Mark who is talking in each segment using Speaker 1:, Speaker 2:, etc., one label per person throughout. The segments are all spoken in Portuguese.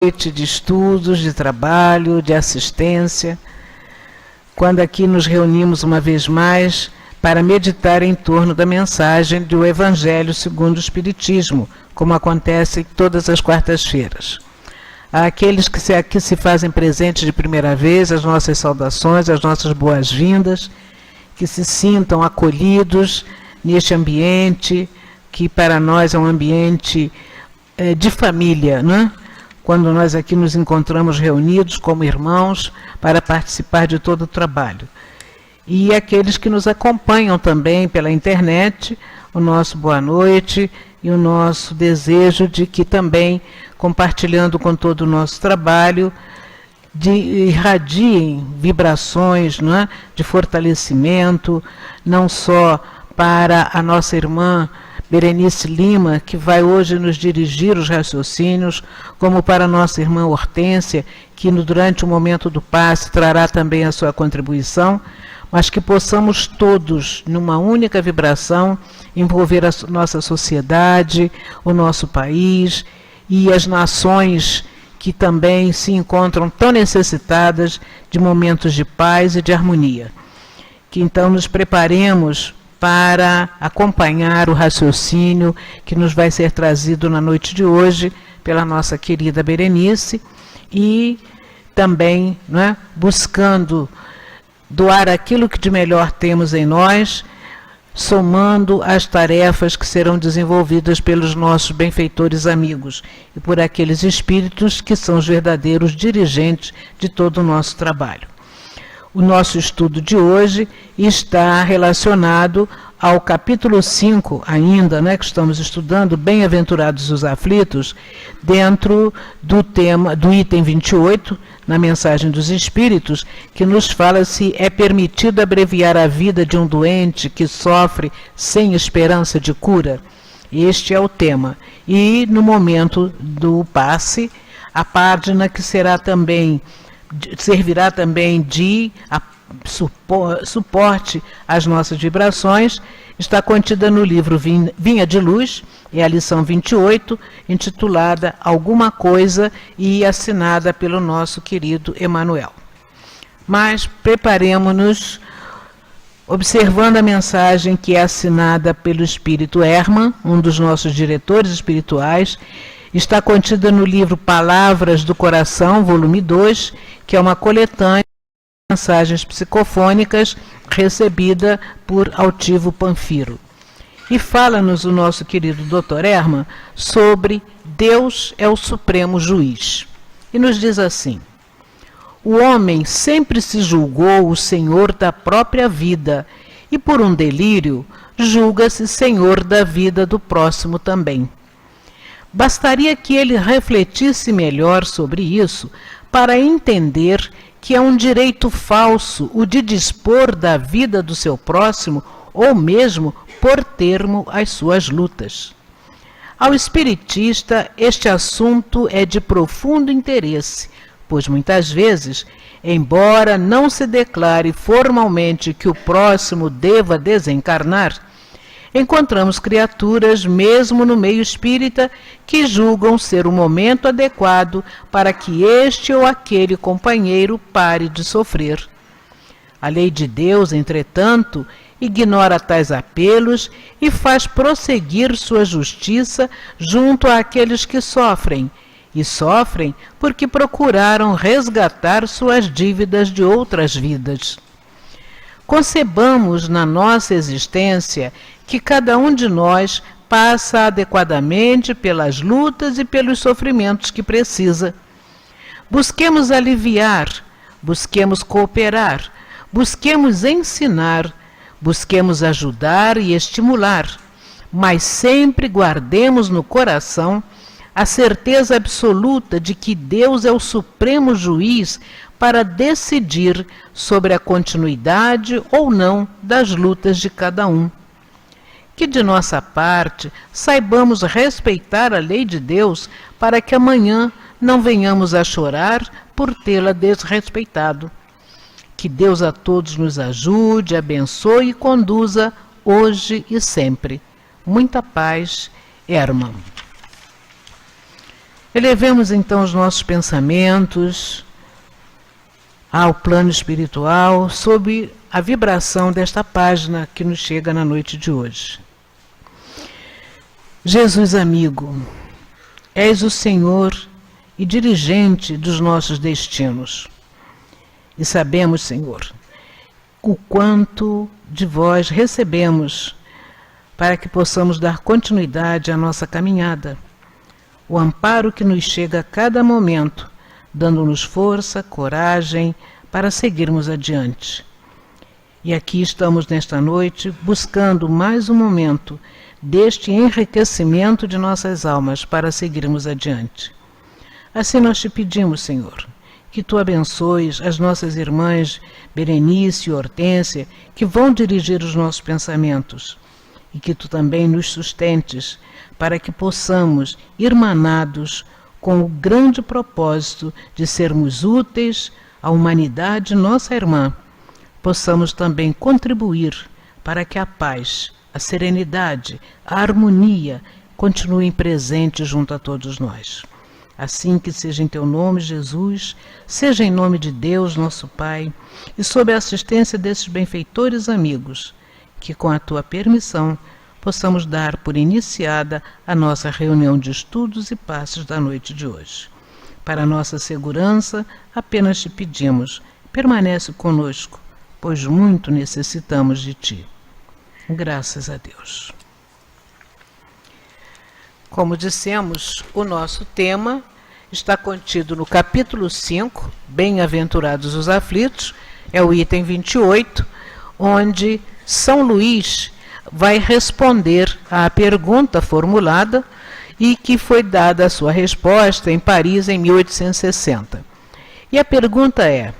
Speaker 1: noite de estudos, de trabalho, de assistência, quando aqui nos reunimos uma vez mais para meditar em torno da mensagem do Evangelho segundo o Espiritismo, como acontece todas as quartas-feiras. Àqueles que aqui se fazem presentes de primeira vez, as nossas saudações, as nossas boas-vindas, que se sintam acolhidos neste ambiente, que para nós é um ambiente de família, né? Quando nós aqui nos encontramos reunidos como irmãos para participar de todo o trabalho. E aqueles que nos acompanham também pela internet, o nosso boa noite e o nosso desejo de que também, compartilhando com todo o nosso trabalho, irradiem vibrações, não é? De fortalecimento, não só para a nossa irmã Berenice Lima, que vai hoje nos dirigir os raciocínios, como para a nossa irmã Hortência, que durante o momento do passe trará também a sua contribuição, mas que possamos todos, numa única vibração, envolver a nossa sociedade, o nosso país e as nações que também se encontram tão necessitadas de momentos de paz e de harmonia. Que então nos preparemos para acompanhar o raciocínio que nos vai ser trazido na noite de hoje pela nossa querida Berenice e também, não é, buscando doar aquilo que de melhor temos em nós, somando as tarefas que serão desenvolvidas pelos nossos benfeitores amigos e por aqueles espíritos que são os verdadeiros dirigentes de todo o nosso trabalho. O nosso estudo de hoje está relacionado ao capítulo 5 ainda, né, que estamos estudando, Bem-aventurados os aflitos, dentro do tema do item 28, na mensagem dos Espíritos, que nos fala se é permitido abreviar a vida de um doente que sofre sem esperança de cura. Este é o tema. E no momento do passe, a página que servirá também de suporte às nossas vibrações, está contida no livro Vinha de Luz, é a lição 28, intitulada Alguma Coisa e assinada pelo nosso querido Emanuel. Mas preparemos-nos observando a mensagem que é assinada pelo Espírito Hermann, um dos nossos diretores espirituais. Está contida no livro Palavras do Coração, volume 2, que é uma coletânea de mensagens psicofônicas recebida por Altivo Panfiro. E fala-nos o nosso querido Dr. Hermann sobre Deus é o Supremo Juiz. E nos diz assim: o homem sempre se julgou o senhor da própria vida e, por um delírio, julga-se senhor da vida do próximo também. Bastaria que ele refletisse melhor sobre isso para entender que é um direito falso o de dispor da vida do seu próximo ou mesmo pôr termo às suas lutas. Ao espiritista, este assunto é de profundo interesse, pois muitas vezes, embora não se declare formalmente que o próximo deva desencarnar, encontramos criaturas, mesmo no meio espírita, que julgam ser o momento adequado para que este ou aquele companheiro pare de sofrer. A lei de Deus, entretanto, ignora tais apelos e faz prosseguir sua justiça junto àqueles que sofrem, e sofrem porque procuraram resgatar suas dívidas de outras vidas. Concebamos na nossa existência que cada um de nós passa adequadamente pelas lutas e pelos sofrimentos que precisa. Busquemos aliviar, busquemos cooperar, busquemos ensinar, busquemos ajudar e estimular, mas sempre guardemos no coração a certeza absoluta de que Deus é o supremo juiz para decidir sobre a continuidade ou não das lutas de cada um. Que de nossa parte saibamos respeitar a lei de Deus para que amanhã não venhamos a chorar por tê-la desrespeitado. Que Deus a todos nos ajude, abençoe e conduza hoje e sempre. Muita paz, Hermann. Elevemos então os nossos pensamentos ao plano espiritual sob a vibração desta página que nos chega na noite de hoje. Jesus amigo, és o Senhor e dirigente dos nossos destinos. E sabemos, Senhor, o quanto de vós recebemos para que possamos dar continuidade à nossa caminhada. O amparo que nos chega a cada momento, dando-nos força, coragem para seguirmos adiante. E aqui estamos nesta noite buscando mais um momento deste enriquecimento de nossas almas para seguirmos adiante. Assim nós te pedimos, Senhor, que tu abençoes as nossas irmãs Berenice e Hortência, que vão dirigir os nossos pensamentos, e que tu também nos sustentes para que possamos, irmanados com o grande propósito de sermos úteis à humanidade, nossa irmã, possamos também contribuir para que a paz, a serenidade, a harmonia continuem presentes junto a todos nós. Assim que seja em teu nome, Jesus, seja em nome de Deus, nosso Pai, e sob a assistência desses benfeitores amigos, que com a tua permissão possamos dar por iniciada a nossa reunião de estudos e passes da noite de hoje. Para nossa segurança, apenas te pedimos, permanece conosco, pois muito necessitamos de ti. Graças a Deus. Como dissemos, o nosso tema está contido no capítulo 5, Bem-aventurados os aflitos, é o item 28, onde São Luís vai responder à pergunta formulada e que foi dada a sua resposta em Paris em 1860. E a pergunta é: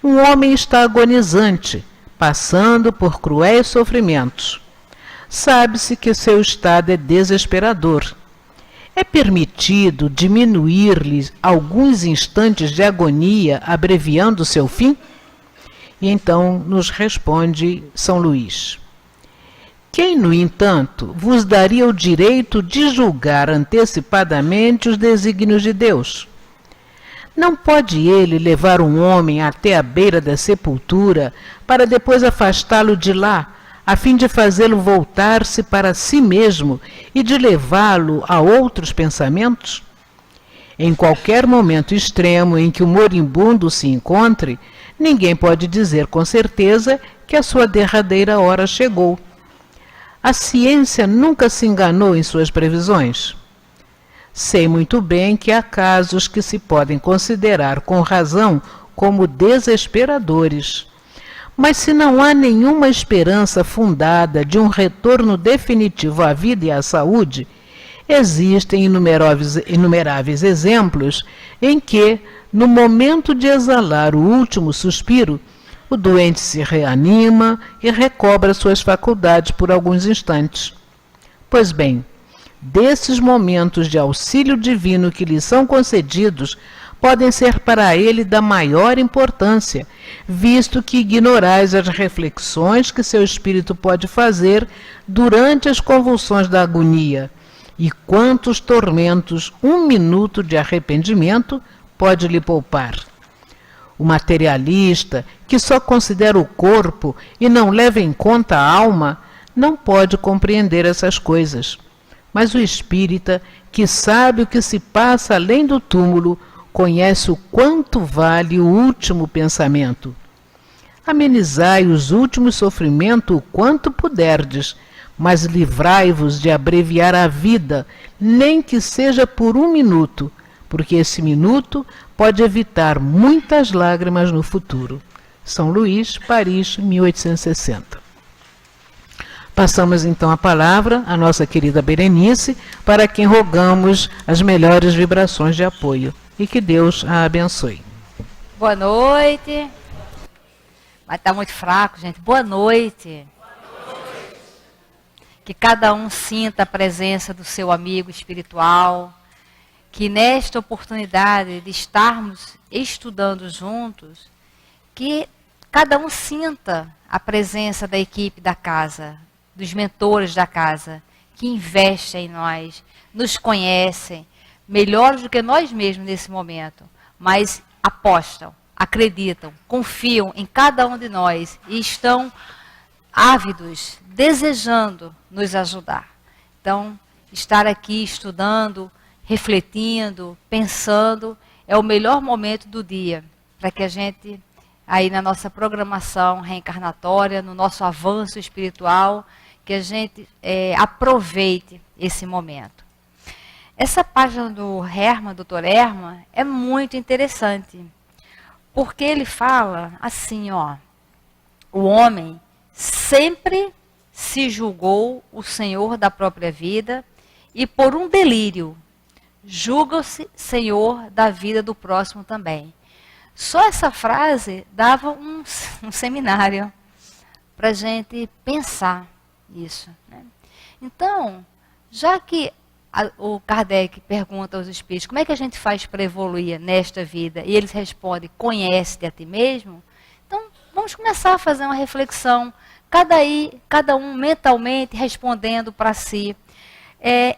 Speaker 1: um homem está agonizante, passando por cruéis sofrimentos. Sabe-se que seu estado é desesperador. É permitido diminuir-lhe alguns instantes de agonia, abreviando seu fim? E então nos responde São Luís: quem, no entanto, vos daria o direito de julgar antecipadamente os desígnios de Deus? Não pode ele levar um homem até a beira da sepultura para depois afastá-lo de lá, a fim de fazê-lo voltar-se para si mesmo e de levá-lo a outros pensamentos? Em qualquer momento extremo em que o moribundo se encontre, ninguém pode dizer com certeza que a sua derradeira hora chegou. A ciência nunca se enganou em suas previsões. Sei muito bem que há casos que se podem considerar com razão como desesperadores. Mas se não há nenhuma esperança fundada de um retorno definitivo à vida e à saúde, existem inumeráveis exemplos em que, no momento de exalar o último suspiro, o doente se reanima e recobra suas faculdades por alguns instantes. Pois bem, desses momentos de auxílio divino que lhe são concedidos, podem ser para ele da maior importância, visto que ignorais as reflexões que seu espírito pode fazer durante as convulsões da agonia, e quantos tormentos um minuto de arrependimento pode lhe poupar. O materialista, que só considera o corpo e não leva em conta a alma, não pode compreender essas coisas. Mas o espírita, que sabe o que se passa além do túmulo, conhece o quanto vale o último pensamento. Amenizai os últimos sofrimentos o quanto puderdes, mas livrai-vos de abreviar a vida, nem que seja por um minuto, porque esse minuto pode evitar muitas lágrimas no futuro. São Luís, Paris, 1860. Passamos então a palavra à nossa querida Berenice, para quem rogamos as melhores vibrações de apoio. E que Deus a abençoe.
Speaker 2: Boa noite. Mas está muito fraco, gente. Boa noite. Que cada um sinta a presença do seu amigo espiritual. Que nesta oportunidade de estarmos estudando juntos, que cada um sinta a presença da equipe da casa, dos mentores da casa, que investem em nós, nos conhecem, melhores do que nós mesmos nesse momento, mas apostam, acreditam, confiam em cada um de nós e estão ávidos, desejando nos ajudar. Então, estar aqui estudando, refletindo, pensando, é o melhor momento do dia para que a gente, aí na nossa programação reencarnatória, no nosso avanço espiritual, que a gente aproveite esse momento. Essa página do Hermann, Dr. Hermann, é muito interessante, porque ele fala assim, ó, o homem sempre se julgou o senhor da própria vida e por um delírio julga-se senhor da vida do próximo também. Só essa frase dava um seminário para a gente pensar isso, né? Então, já que o Kardec pergunta aos espíritos como é que a gente faz para evoluir nesta vida, e eles respondem, conhece-te a ti mesmo, então vamos começar a fazer uma reflexão, cada um mentalmente respondendo para si,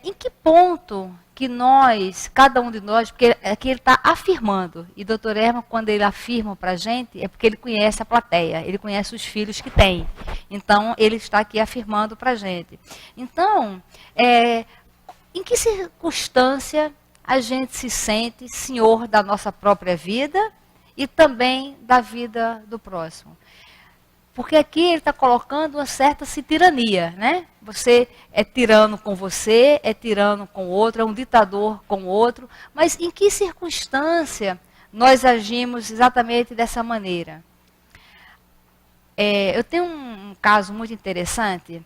Speaker 2: em que ponto que nós, cada um de nós, porque aqui ele está afirmando, e Dr. Hermann, quando ele afirma para a gente, é porque ele conhece a plateia, ele conhece os filhos que tem. Então, ele está aqui afirmando para a gente. Então, em que circunstância a gente se sente senhor da nossa própria vida e também da vida do próximo? Porque aqui ele está colocando uma certa tirania, né? Você é tirano com você, é tirano com o outro, é um ditador com o outro. Mas em que circunstância nós agimos exatamente dessa maneira? Eu tenho um caso muito interessante,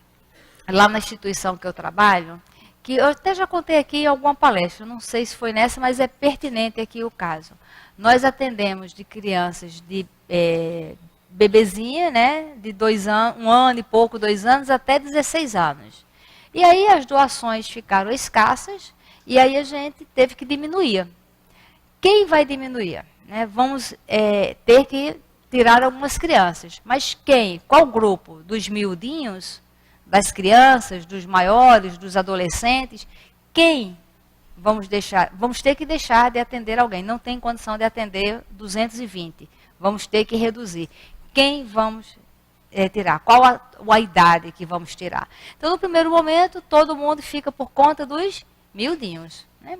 Speaker 2: lá na instituição que eu trabalho, que eu até já contei aqui em alguma palestra, não sei se foi nessa, mas é pertinente aqui o caso. Nós atendemos de crianças de bebezinha, né, de 2 anos, 1 ano e pouco, 2 anos, até 16 anos. E aí as doações ficaram escassas, e aí a gente teve que diminuir. Quem vai diminuir? Né? Vamos ter que tirar algumas crianças. Mas quem? Qual grupo? Dos miudinhos? Das crianças? Dos maiores? Dos adolescentes? Quem vamos deixar? Vamos ter que deixar de atender alguém. Não tem condição de atender 220. Vamos ter que reduzir. Quem vamos tirar? Qual a idade que vamos tirar? Então, no primeiro momento, todo mundo fica por conta dos miudinhos, né?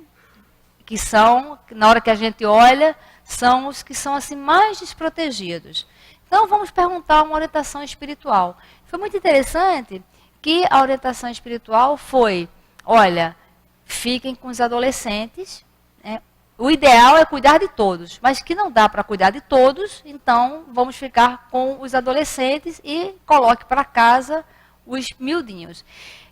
Speaker 2: Que são, na hora que a gente olha, são os que são assim mais desprotegidos. Então, vamos perguntar uma orientação espiritual. Foi muito interessante que a orientação espiritual foi, olha, fiquem com os adolescentes, né? O ideal é cuidar de todos, mas que não dá para cuidar de todos, então vamos ficar com os adolescentes e coloque para casa os miudinhos.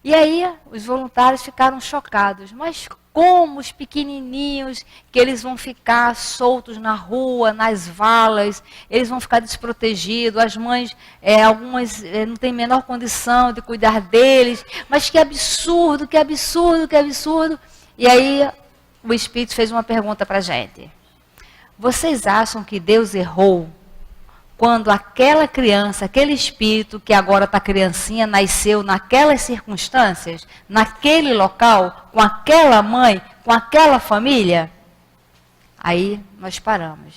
Speaker 2: E aí os voluntários ficaram chocados, mas como os pequenininhos, que eles vão ficar soltos na rua, nas valas, eles vão ficar desprotegidos, as mães, algumas não têm a menor condição de cuidar deles, mas que absurdo, que absurdo, que absurdo. E aí o Espírito fez uma pergunta para a gente. Vocês acham que Deus errou quando aquela criança, aquele espírito que agora está criancinha, nasceu naquelas circunstâncias, naquele local, com aquela mãe, com aquela família? Aí nós paramos.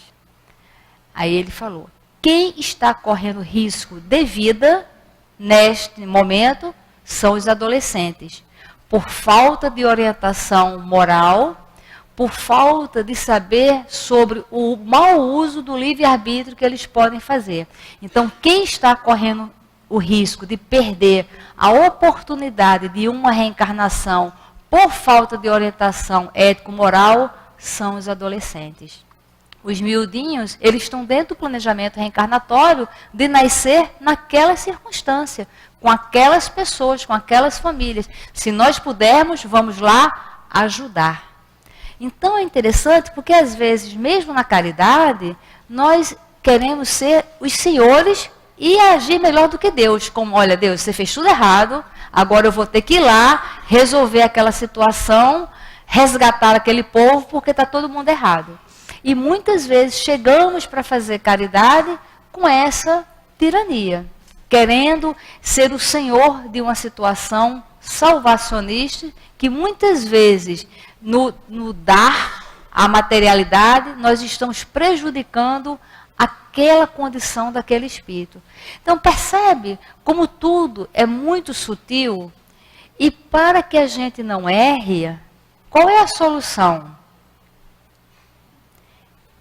Speaker 2: Aí ele falou, quem está correndo risco de vida neste momento são os adolescentes, por falta de orientação moral, por falta de saber sobre o mau uso do livre-arbítrio que eles podem fazer. Então, quem está correndo o risco de perder a oportunidade de uma reencarnação por falta de orientação ético-moral são os adolescentes. Os miudinhos, eles estão dentro do planejamento reencarnatório de nascer naquela circunstância, com aquelas pessoas, com aquelas famílias. Se nós pudermos, vamos lá ajudar. Então é interessante porque às vezes, mesmo na caridade, nós queremos ser os senhores e agir melhor do que Deus. Como, olha, Deus, você fez tudo errado, agora eu vou ter que ir lá, resolver aquela situação, resgatar aquele povo, porque está todo mundo errado. E muitas vezes chegamos para fazer caridade com essa tirania, querendo ser o senhor de uma situação salvacionista, que muitas vezes no dar a materialidade, nós estamos prejudicando aquela condição daquele espírito. Então percebe como tudo é muito sutil, e para que a gente não erre, qual é a solução?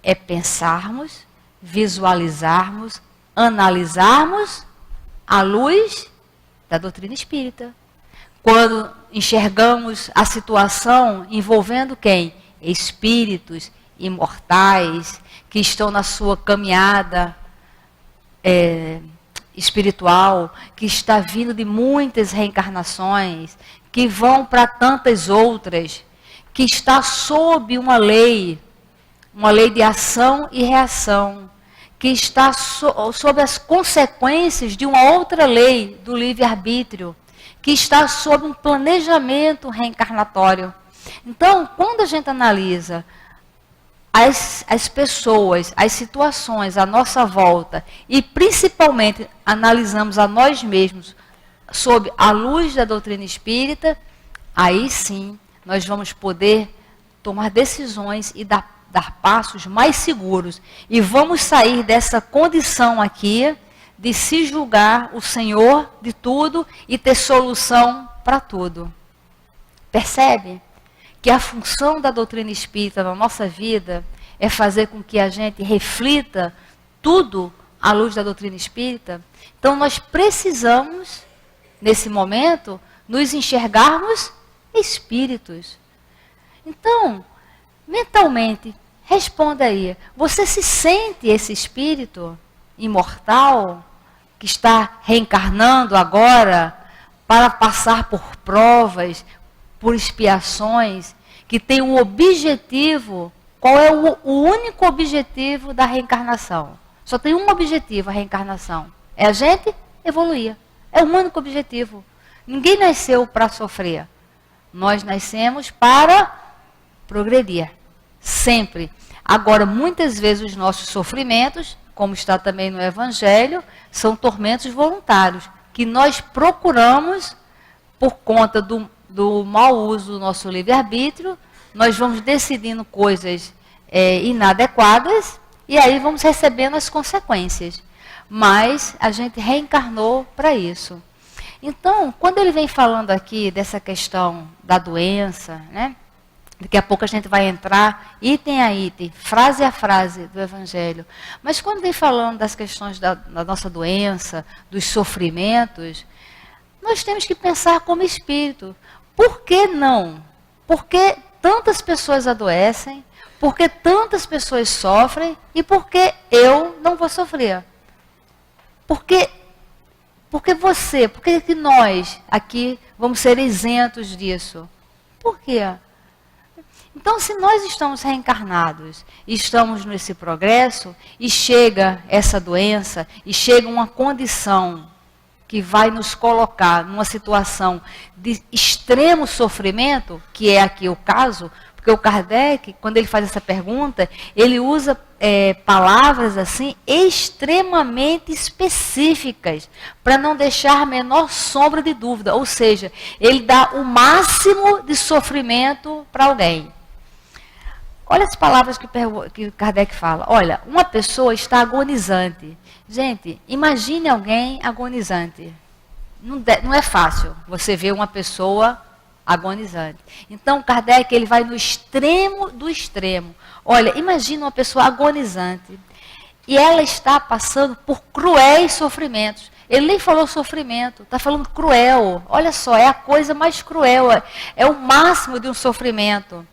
Speaker 2: É pensarmos, visualizarmos, analisarmos à luz da doutrina espírita. Quando enxergamos a situação envolvendo quem? Espíritos imortais que estão na sua caminhada espiritual, que está vindo de muitas reencarnações, que vão para tantas outras, que está sob uma lei de ação e reação, que está sob as consequências de uma outra lei do livre-arbítrio, que está sob um planejamento reencarnatório. Então, quando a gente analisa as pessoas, as situações à nossa volta, e principalmente analisamos a nós mesmos sob a luz da doutrina espírita, aí sim nós vamos poder tomar decisões e dar passos mais seguros. E vamos sair dessa condição aqui de se julgar o Senhor de tudo e ter solução para tudo. Percebe? Que a função da doutrina espírita na nossa vida é fazer com que a gente reflita tudo à luz da doutrina espírita. Então nós precisamos, nesse momento, nos enxergarmos espíritos. Então, mentalmente, responda aí, você se sente esse espírito imortal que está reencarnando agora para passar por provas, por expiações, que tem um objetivo? Qual é o único objetivo da reencarnação? Só tem um objetivo, a reencarnação. É a gente evoluir. É o único objetivo. Ninguém nasceu para sofrer. Nós nascemos para progredir. Sempre. Agora, muitas vezes os nossos sofrimentos, como está também no Evangelho, são tormentos voluntários, que nós procuramos, por conta do mau uso do nosso livre-arbítrio, nós vamos decidindo coisas inadequadas e aí vamos recebendo as consequências. Mas a gente reencarnou para isso. Então, quando ele vem falando aqui dessa questão da doença, né? Daqui a pouco a gente vai entrar item a item, frase a frase do Evangelho. Mas quando vem falando das questões da nossa doença, dos sofrimentos, nós temos que pensar como espírito. Por que não? Por que tantas pessoas adoecem? Por que tantas pessoas sofrem? E por que eu não vou sofrer? Por que você? Por que nós aqui vamos ser isentos disso? Por quê? Então, se nós estamos reencarnados e estamos nesse progresso, e chega essa doença, e chega uma condição que vai nos colocar numa situação de extremo sofrimento, que é aqui o caso, porque o Kardec, quando ele faz essa pergunta, ele usa palavras assim extremamente específicas, para não deixar a menor sombra de dúvida. Ou seja, ele dá o máximo de sofrimento para alguém. Olha as palavras que Kardec fala. Olha, uma pessoa está agonizante. Gente, imagine alguém agonizante. Não é fácil você ver uma pessoa agonizante. Então, Kardec ele vai no extremo do extremo. Olha, imagine uma pessoa agonizante e ela está passando por cruéis sofrimentos. Ele nem falou sofrimento, está falando cruel. Olha só, é a coisa mais cruel, é o máximo de um sofrimento.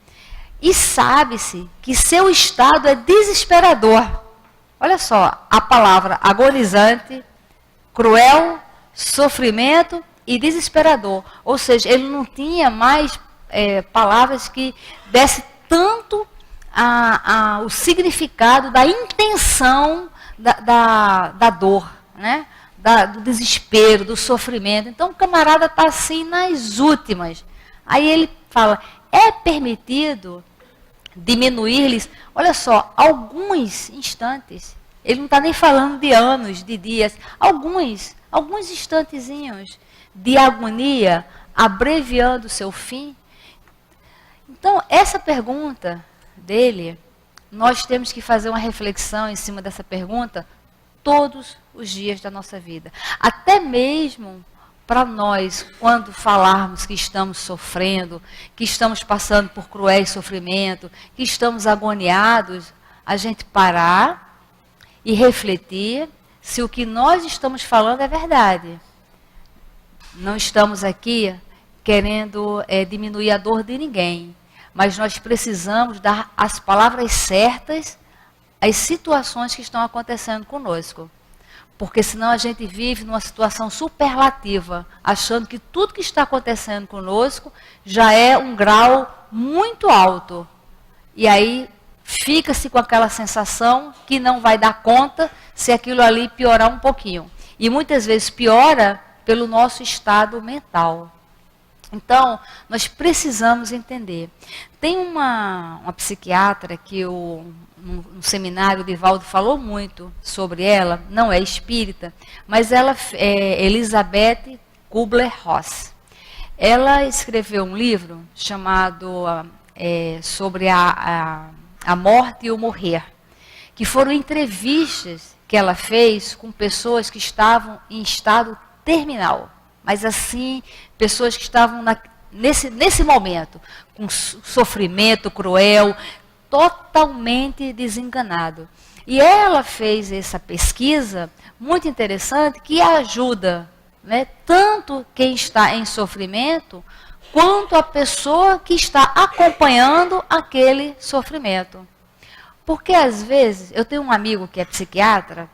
Speaker 2: E sabe-se que seu estado é desesperador. Olha só, a palavra agonizante, cruel, sofrimento e desesperador. Ou seja, ele não tinha mais palavras que desse tanto o significado da intenção da dor, né? Do desespero, do sofrimento. Então o camarada está assim nas últimas. Aí ele fala, é permitido diminuir-lhes, olha só, alguns instantes. Ele não está nem falando de anos, de dias, alguns instantezinhos de agonia, abreviando o seu fim. Então, essa pergunta dele, nós temos que fazer uma reflexão em cima dessa pergunta todos os dias da nossa vida. Até mesmo para nós, quando falarmos que estamos sofrendo, que estamos passando por cruéis sofrimentos, que estamos agoniados, a gente parar e refletir se o que nós estamos falando é verdade. Não estamos aqui querendo diminuir a dor de ninguém, mas nós precisamos dar as palavras certas às situações que estão acontecendo conosco. Porque senão a gente vive numa situação superlativa, achando que tudo que está acontecendo conosco já é um grau muito alto. E aí fica-se com aquela sensação que não vai dar conta se aquilo ali piorar um pouquinho. E muitas vezes piora pelo nosso estado mental. Então, nós precisamos entender. Tem uma psiquiatra que no seminário, o Divaldo falou muito sobre ela, não é espírita, mas ela é Elizabeth Kubler-Ross. Ela escreveu um livro chamado sobre a morte e o morrer, que foram entrevistas que ela fez com pessoas que estavam em estado terminal. Mas assim, pessoas que estavam nesse momento, com sofrimento cruel, totalmente desenganado. E ela fez essa pesquisa muito interessante que ajuda, né, tanto quem está em sofrimento, quanto a pessoa que está acompanhando aquele sofrimento. Porque às vezes, eu tenho um amigo que é psiquiatra,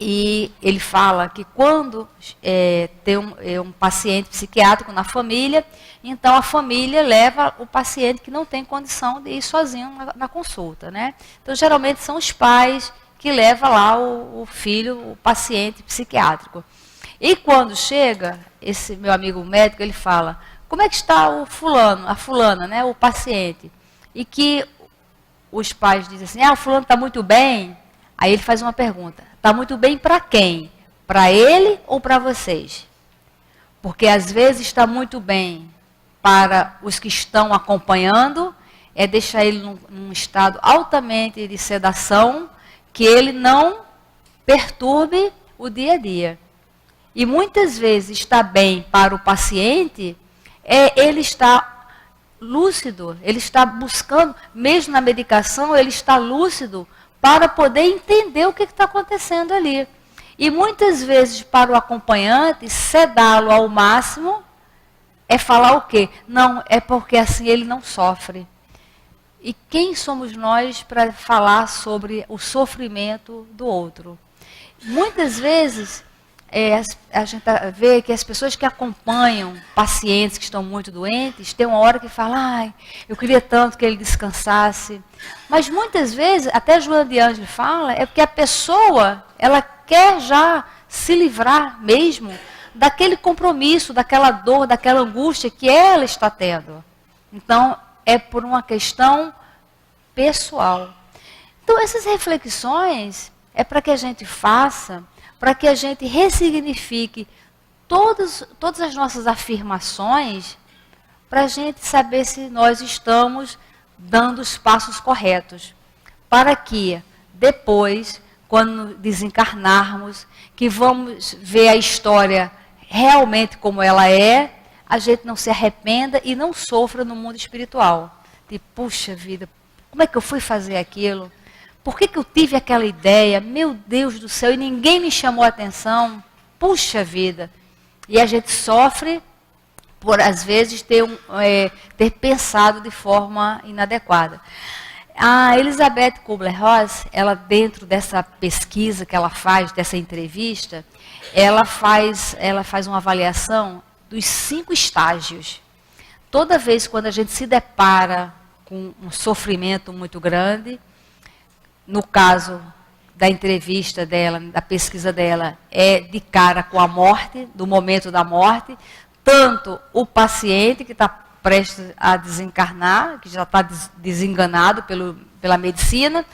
Speaker 2: e ele fala que quando tem um paciente psiquiátrico na família, então a família leva o paciente que não tem condição de ir sozinho na consulta, né? Então, geralmente são os pais que levam lá o filho, o paciente psiquiátrico. E quando chega, esse meu amigo médico, ele fala, como é que está o fulano, a fulana, né, o paciente? E que os pais dizem assim, o fulano está muito bem. Aí ele faz uma pergunta, está muito bem para quem? Para ele ou para vocês? Porque às vezes está muito bem para os que estão acompanhando, é deixar ele num estado altamente de sedação, que ele não perturbe o dia a dia. E muitas vezes está bem para o paciente, ele está lúcido, ele está buscando, mesmo na medicação, ele está lúcido, para poder entender o que está acontecendo ali. E muitas vezes, para o acompanhante, sedá-lo ao máximo, é falar o quê? Não, é porque assim ele não sofre. E quem somos nós para falar sobre o sofrimento do outro? Muitas vezes, a gente vê que as pessoas que acompanham pacientes que estão muito doentes, tem uma hora que fala, eu queria tanto que ele descansasse. Mas muitas vezes, até Joana de Ângeles fala, é porque a pessoa, ela quer já se livrar mesmo daquele compromisso, daquela dor, daquela angústia que ela está tendo. Então, é por uma questão pessoal. Então, essas reflexões é para que a gente faça, para que a gente ressignifique todas as nossas afirmações, para a gente saber se nós estamos dando os passos corretos, para que depois, quando desencarnarmos, que vamos ver a história realmente como ela é, a gente não se arrependa e não sofra no mundo espiritual. Tipo, puxa vida, como é que eu fui fazer aquilo? Por que eu tive aquela ideia? Meu Deus do céu, e ninguém me chamou a atenção. Puxa vida. E a gente sofre por, às vezes, ter pensado de forma inadequada. A Elizabeth Kubler-Ross, ela dentro dessa pesquisa que ela faz, dessa entrevista, ela faz uma avaliação dos 5 estágios. Toda vez quando a gente se depara com um sofrimento muito grande, no caso da entrevista dela, da pesquisa dela, é de cara com a morte, do momento da morte, tanto o paciente que está prestes a desencarnar, que já está desenganado pela medicina,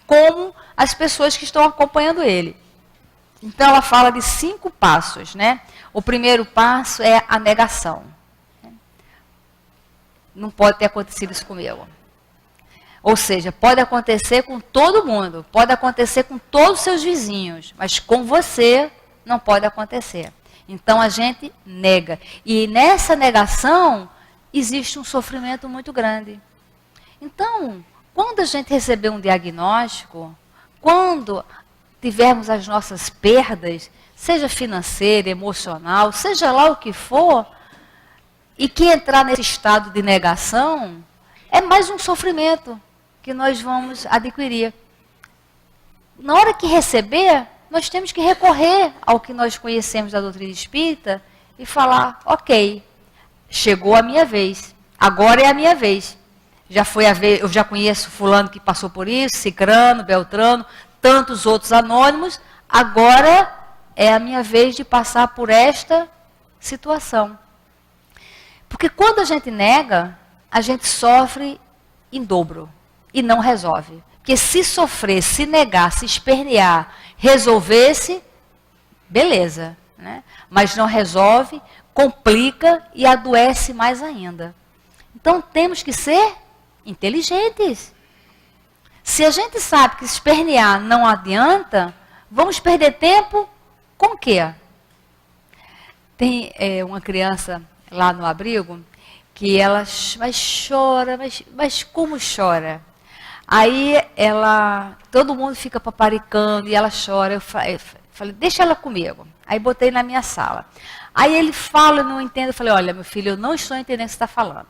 Speaker 2: como as pessoas que estão acompanhando ele. Então, ela fala de 5 passos, né? O primeiro passo é a negação. não pode ter acontecido isso comigo. Ou seja, pode acontecer com todo mundo, pode acontecer com todos os seus vizinhos, mas com você não pode acontecer. Então a gente nega. E nessa negação existe um sofrimento muito grande. Então, quando a gente receber um diagnóstico, quando tivermos as nossas perdas, seja financeira, emocional, seja lá o que for, e que entrar nesse estado de negação, é mais um sofrimento que nós vamos adquirir. Na hora que receber, nós temos que recorrer ao que nós conhecemos da doutrina espírita e falar, ok, chegou a minha vez, agora é a minha vez. Já foi a vez, eu já conheço fulano que passou por isso, Cicrano, Beltrano, tantos outros anônimos, agora é a minha vez de passar por esta situação. Porque quando a gente nega, a gente sofre em dobro e não resolve. Porque se sofrer, se negar, se espernear, resolvesse, beleza, né? Mas não resolve, complica e adoece mais ainda. Então temos que ser inteligentes. Se a gente sabe que espernear não adianta, vamos perder tempo com o quê? Tem uma criança lá no abrigo que ela chora, mas como chora? Aí todo mundo fica paparicando e ela chora. Eu falei, deixa ela comigo. Aí botei na minha sala. Aí ele fala, eu não entendo. Eu falei, olha, meu filho, eu não estou entendendo o que você está falando.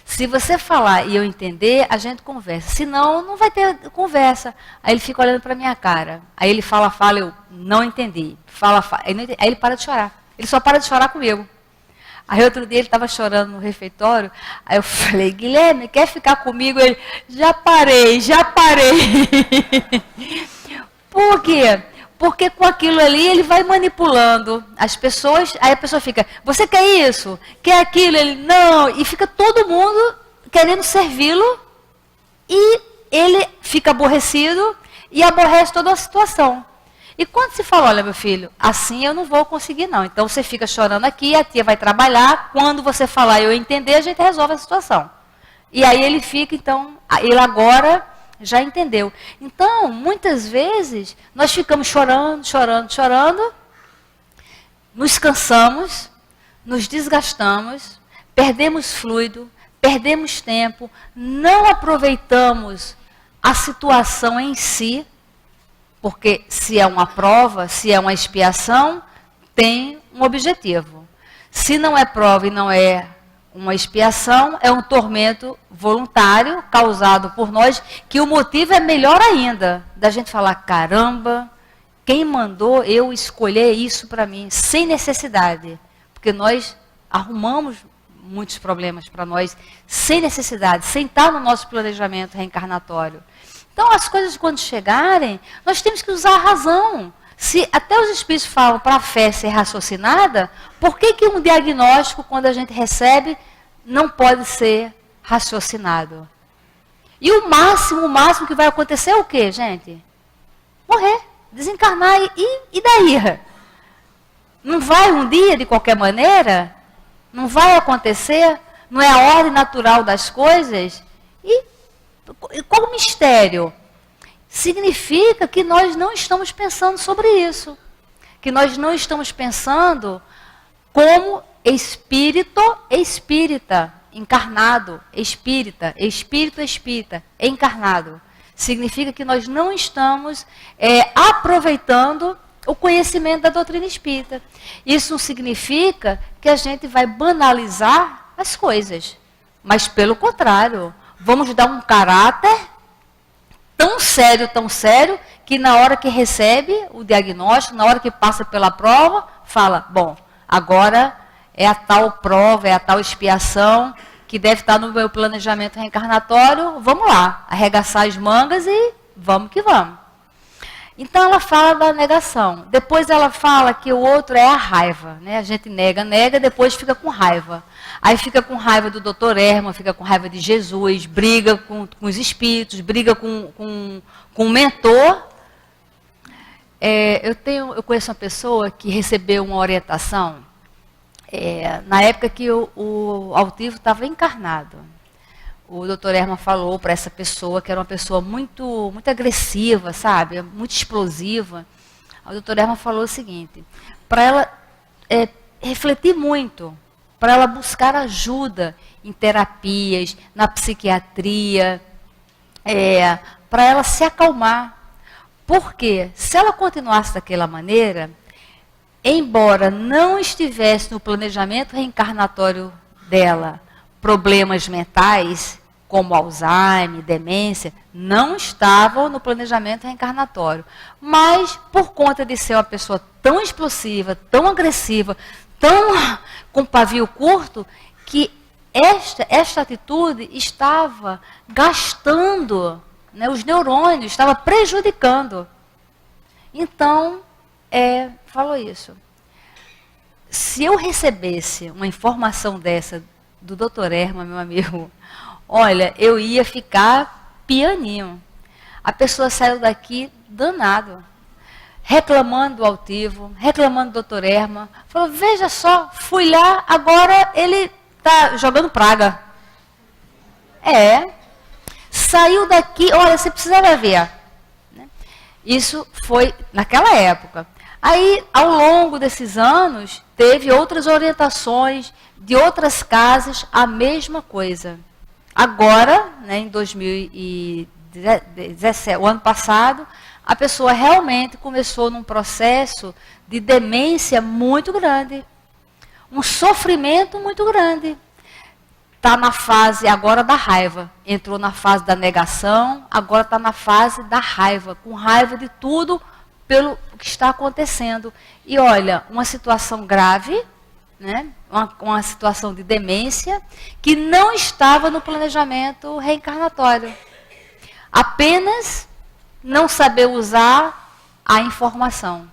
Speaker 2: Se você falar e eu entender, a gente conversa. Senão, não vai ter conversa. Aí ele fica olhando para a minha cara. Aí ele fala, eu não entendi. Fala. Aí ele para de chorar. Ele só para de chorar comigo. Aí outro dia ele estava chorando no refeitório, aí eu falei, Guilherme, quer ficar comigo? Ele, já parei. Por quê? Porque com aquilo ali ele vai manipulando as pessoas, aí a pessoa fica, você quer isso? Quer aquilo? Ele, não. E fica todo mundo querendo servi-lo e ele fica aborrecido e aborrece toda a situação. E quando se fala, olha meu filho, assim eu não vou conseguir não. Então você fica chorando aqui, a tia vai trabalhar, quando você falar e eu entender, a gente resolve a situação. E aí ele fica, então, ele agora já entendeu. Então, muitas vezes, nós ficamos chorando, nos cansamos, nos desgastamos, perdemos fluido, perdemos tempo, não aproveitamos a situação em si, porque se é uma prova, se é uma expiação, tem um objetivo. Se não é prova e não é uma expiação, é um tormento voluntário causado por nós, que o motivo é melhor ainda, da gente falar, caramba, quem mandou eu escolher isso para mim, sem necessidade? Porque nós arrumamos muitos problemas para nós, sem necessidade, sem estar no nosso planejamento reencarnatório. Então, as coisas quando chegarem, nós temos que usar a razão. Se até os espíritos falam para a fé ser raciocinada, por que um diagnóstico, quando a gente recebe, não pode ser raciocinado? E o máximo que vai acontecer é o quê, gente? Morrer, desencarnar e daí? Não vai um dia, de qualquer maneira? Não vai acontecer? Não é a ordem natural das coisas? E qual o mistério? Significa que nós não estamos pensando sobre isso. Que nós não estamos pensando como espírito espírita, encarnado, espírita, espírito espírita, encarnado. Significa que nós não estamos aproveitando o conhecimento da doutrina espírita. Isso não significa que a gente vai banalizar as coisas. Mas, pelo contrário, vamos dar um caráter tão sério, que na hora que recebe o diagnóstico, na hora que passa pela prova, fala, bom, agora é a tal prova, é a tal expiação que deve estar no meu planejamento reencarnatório, vamos lá, arregaçar as mangas e vamos que vamos. Então ela fala da negação. Depois ela fala que o outro é a raiva, né? A gente nega, depois fica com raiva. Aí fica com raiva do Dr. Herman, fica com raiva de Jesus, briga com os espíritos, briga com o mentor. Eu conheço uma pessoa que recebeu uma orientação na época que o Altivo estava encarnado. o doutor Herman falou para essa pessoa, que era uma pessoa muito, muito agressiva, sabe? Muito explosiva. O doutor Herman falou o seguinte, para ela refletir muito, para ela buscar ajuda em terapias, na psiquiatria, para ela se acalmar. Porque se ela continuasse daquela maneira, embora não estivesse no planejamento reencarnatório dela, problemas mentais, como Alzheimer, demência, não estavam no planejamento reencarnatório. Mas, por conta de ser uma pessoa tão explosiva, tão agressiva, tão com pavio curto, que esta atitude estava gastando, né, os neurônios, estava prejudicando. Então, falou isso. Se eu recebesse uma informação dessa do Dr. Herman, meu amigo, olha, eu ia ficar pianinho. A pessoa saiu daqui danado, reclamando do altivo, reclamando do Dr. Herman. Falou, veja só, fui lá, agora ele está jogando praga. Saiu daqui, olha, você precisava ver. Isso foi naquela época. Aí, ao longo desses anos, teve outras orientações de outras casas, a mesma coisa. Agora, né, em 2017, o ano passado, a pessoa realmente começou num processo de demência muito grande. Um sofrimento muito grande. Está na fase agora da raiva. Entrou na fase da negação, agora está na fase da raiva. Com raiva de tudo pelo que está acontecendo. E olha, uma situação grave, né? Uma situação de demência, que não estava no planejamento reencarnatório. Apenas não saber usar a informação.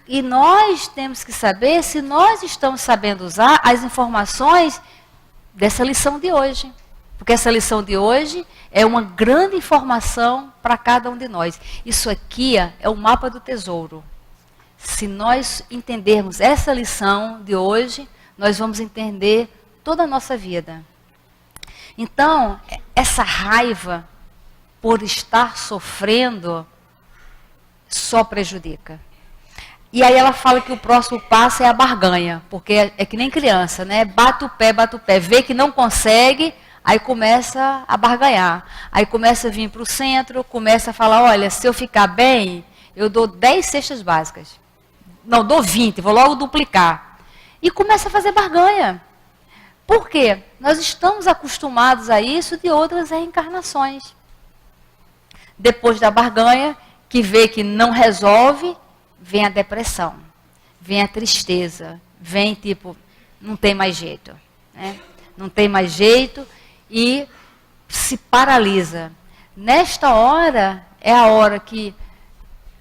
Speaker 2: E nós temos que saber se nós estamos sabendo usar as informações dessa lição de hoje. Porque essa lição de hoje é uma grande informação para cada um de nós. Isso aqui é o mapa do tesouro. Se nós entendermos essa lição de hoje, nós vamos entender toda a nossa vida. Então, essa raiva por estar sofrendo só prejudica. E aí ela fala que o próximo passo é a barganha, porque é que nem criança, né? Bate o pé, vê que não consegue, aí começa a barganhar. Aí começa a vir para o centro, começa a falar, olha, se eu ficar bem, eu dou 10 cestas básicas. Não, dou 20, vou logo duplicar. E começa a fazer barganha. Por quê? Nós estamos acostumados a isso de outras reencarnações. Depois da barganha, que vê que não resolve, vem a depressão, vem a tristeza, vem tipo, não tem mais jeito. Né? Não tem mais jeito e se paralisa. Nesta hora, é a hora que,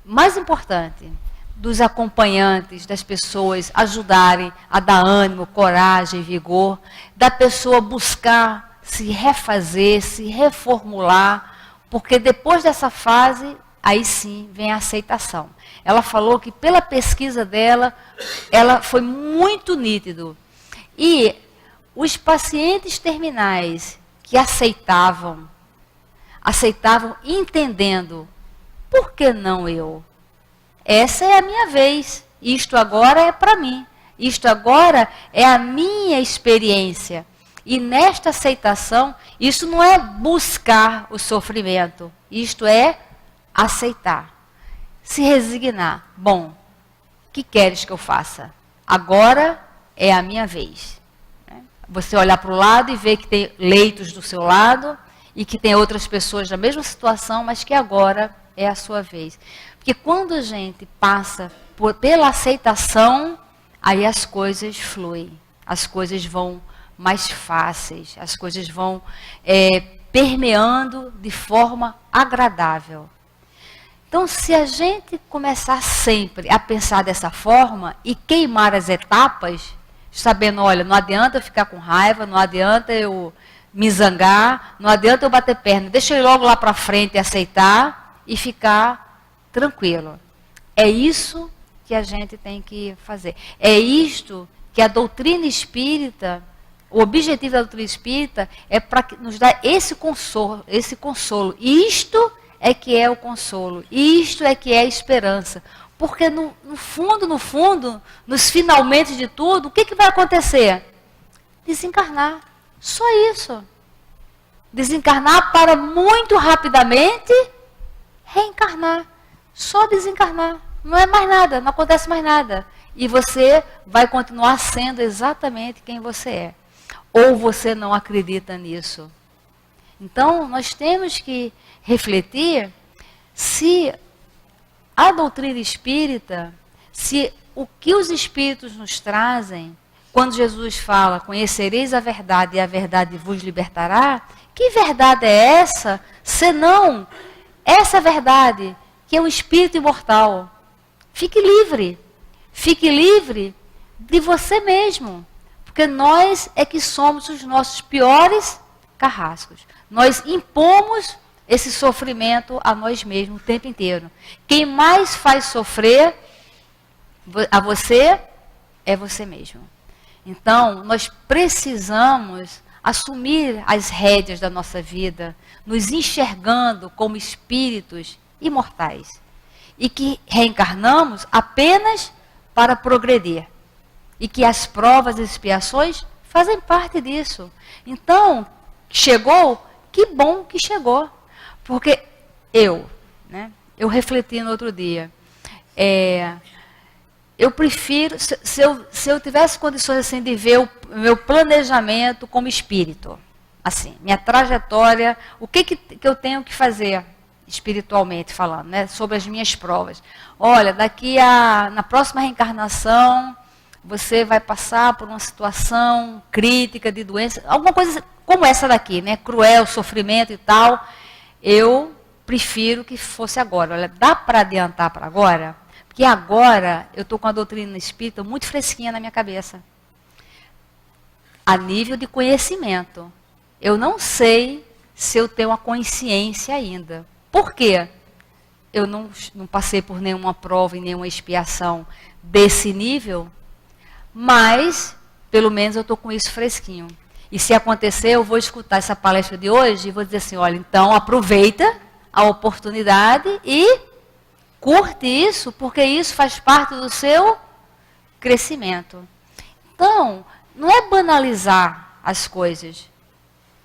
Speaker 2: mais importante, dos acompanhantes, das pessoas ajudarem a dar ânimo, coragem, vigor, da pessoa buscar se refazer, se reformular, porque depois dessa fase, aí sim vem a aceitação. Ela falou que pela pesquisa dela, ela foi muito nítido. E os pacientes terminais que aceitavam entendendo, por que não eu? Essa é a minha vez, isto agora é para mim, isto agora é a minha experiência. E nesta aceitação, isso não é buscar o sofrimento, isto é aceitar, se resignar. Bom, o que queres que eu faça? Agora é a minha vez. Você olhar para o lado e ver que tem leitos do seu lado e que tem outras pessoas na mesma situação, mas que agora é a sua vez. Porque quando a gente passa pela aceitação, aí as coisas fluem, as coisas vão mais fáceis, as coisas vão permeando de forma agradável. Então, se a gente começar sempre a pensar dessa forma e queimar as etapas, sabendo, olha, não adianta eu ficar com raiva, não adianta eu me zangar, não adianta eu bater perna, deixa eu ir logo lá para frente e aceitar e ficar tranquilo. É isso que a gente tem que fazer. É isto que a doutrina espírita O objetivo da doutrina espírita é para nos dar esse consolo, esse consolo. Isto é que é o consolo, isto é que é a esperança. Porque no fundo, nos finalmente de tudo, o que vai acontecer? Desencarnar. Só isso. Desencarnar para muito rapidamente reencarnar. Só desencarnar. Não é mais nada, não acontece mais nada. E você vai continuar sendo exatamente quem você é. Ou você não acredita nisso. Então, nós temos que refletir se a doutrina espírita, se o que os espíritos nos trazem, quando Jesus fala, conhecereis a verdade e a verdade vos libertará, que verdade é essa, senão essa verdade, que é o espírito imortal? Fique livre de você mesmo, porque nós é que somos os nossos piores carrascos. Nós impomos esse sofrimento a nós mesmos o tempo inteiro. Quem mais faz sofrer a você é você mesmo. Então, nós precisamos assumir as rédeas da nossa vida, nos enxergando como espíritos imortais. E que reencarnamos apenas para progredir. E que as provas e expiações fazem parte disso. Então, chegou, que bom que chegou. Porque eu refleti no outro dia, eu prefiro, se eu tivesse condições assim, de ver o meu planejamento como espírito, assim, minha trajetória, o que eu tenho que fazer espiritualmente falando, né, sobre as minhas provas. Olha, na próxima reencarnação, você vai passar por uma situação crítica de doença, alguma coisa como essa daqui, né, cruel, sofrimento e tal. Eu prefiro que fosse agora. Olha, dá para adiantar para agora? Porque agora eu estou com a doutrina espírita muito fresquinha na minha cabeça. A nível de conhecimento. Eu não sei se eu tenho a consciência ainda. Por quê? Eu não passei por nenhuma prova e nenhuma expiação desse nível, mas pelo menos eu estou com isso fresquinho. E se acontecer, eu vou escutar essa palestra de hoje e vou dizer assim, olha, então aproveita a oportunidade e curte isso, porque isso faz parte do seu crescimento. Então, não é banalizar as coisas,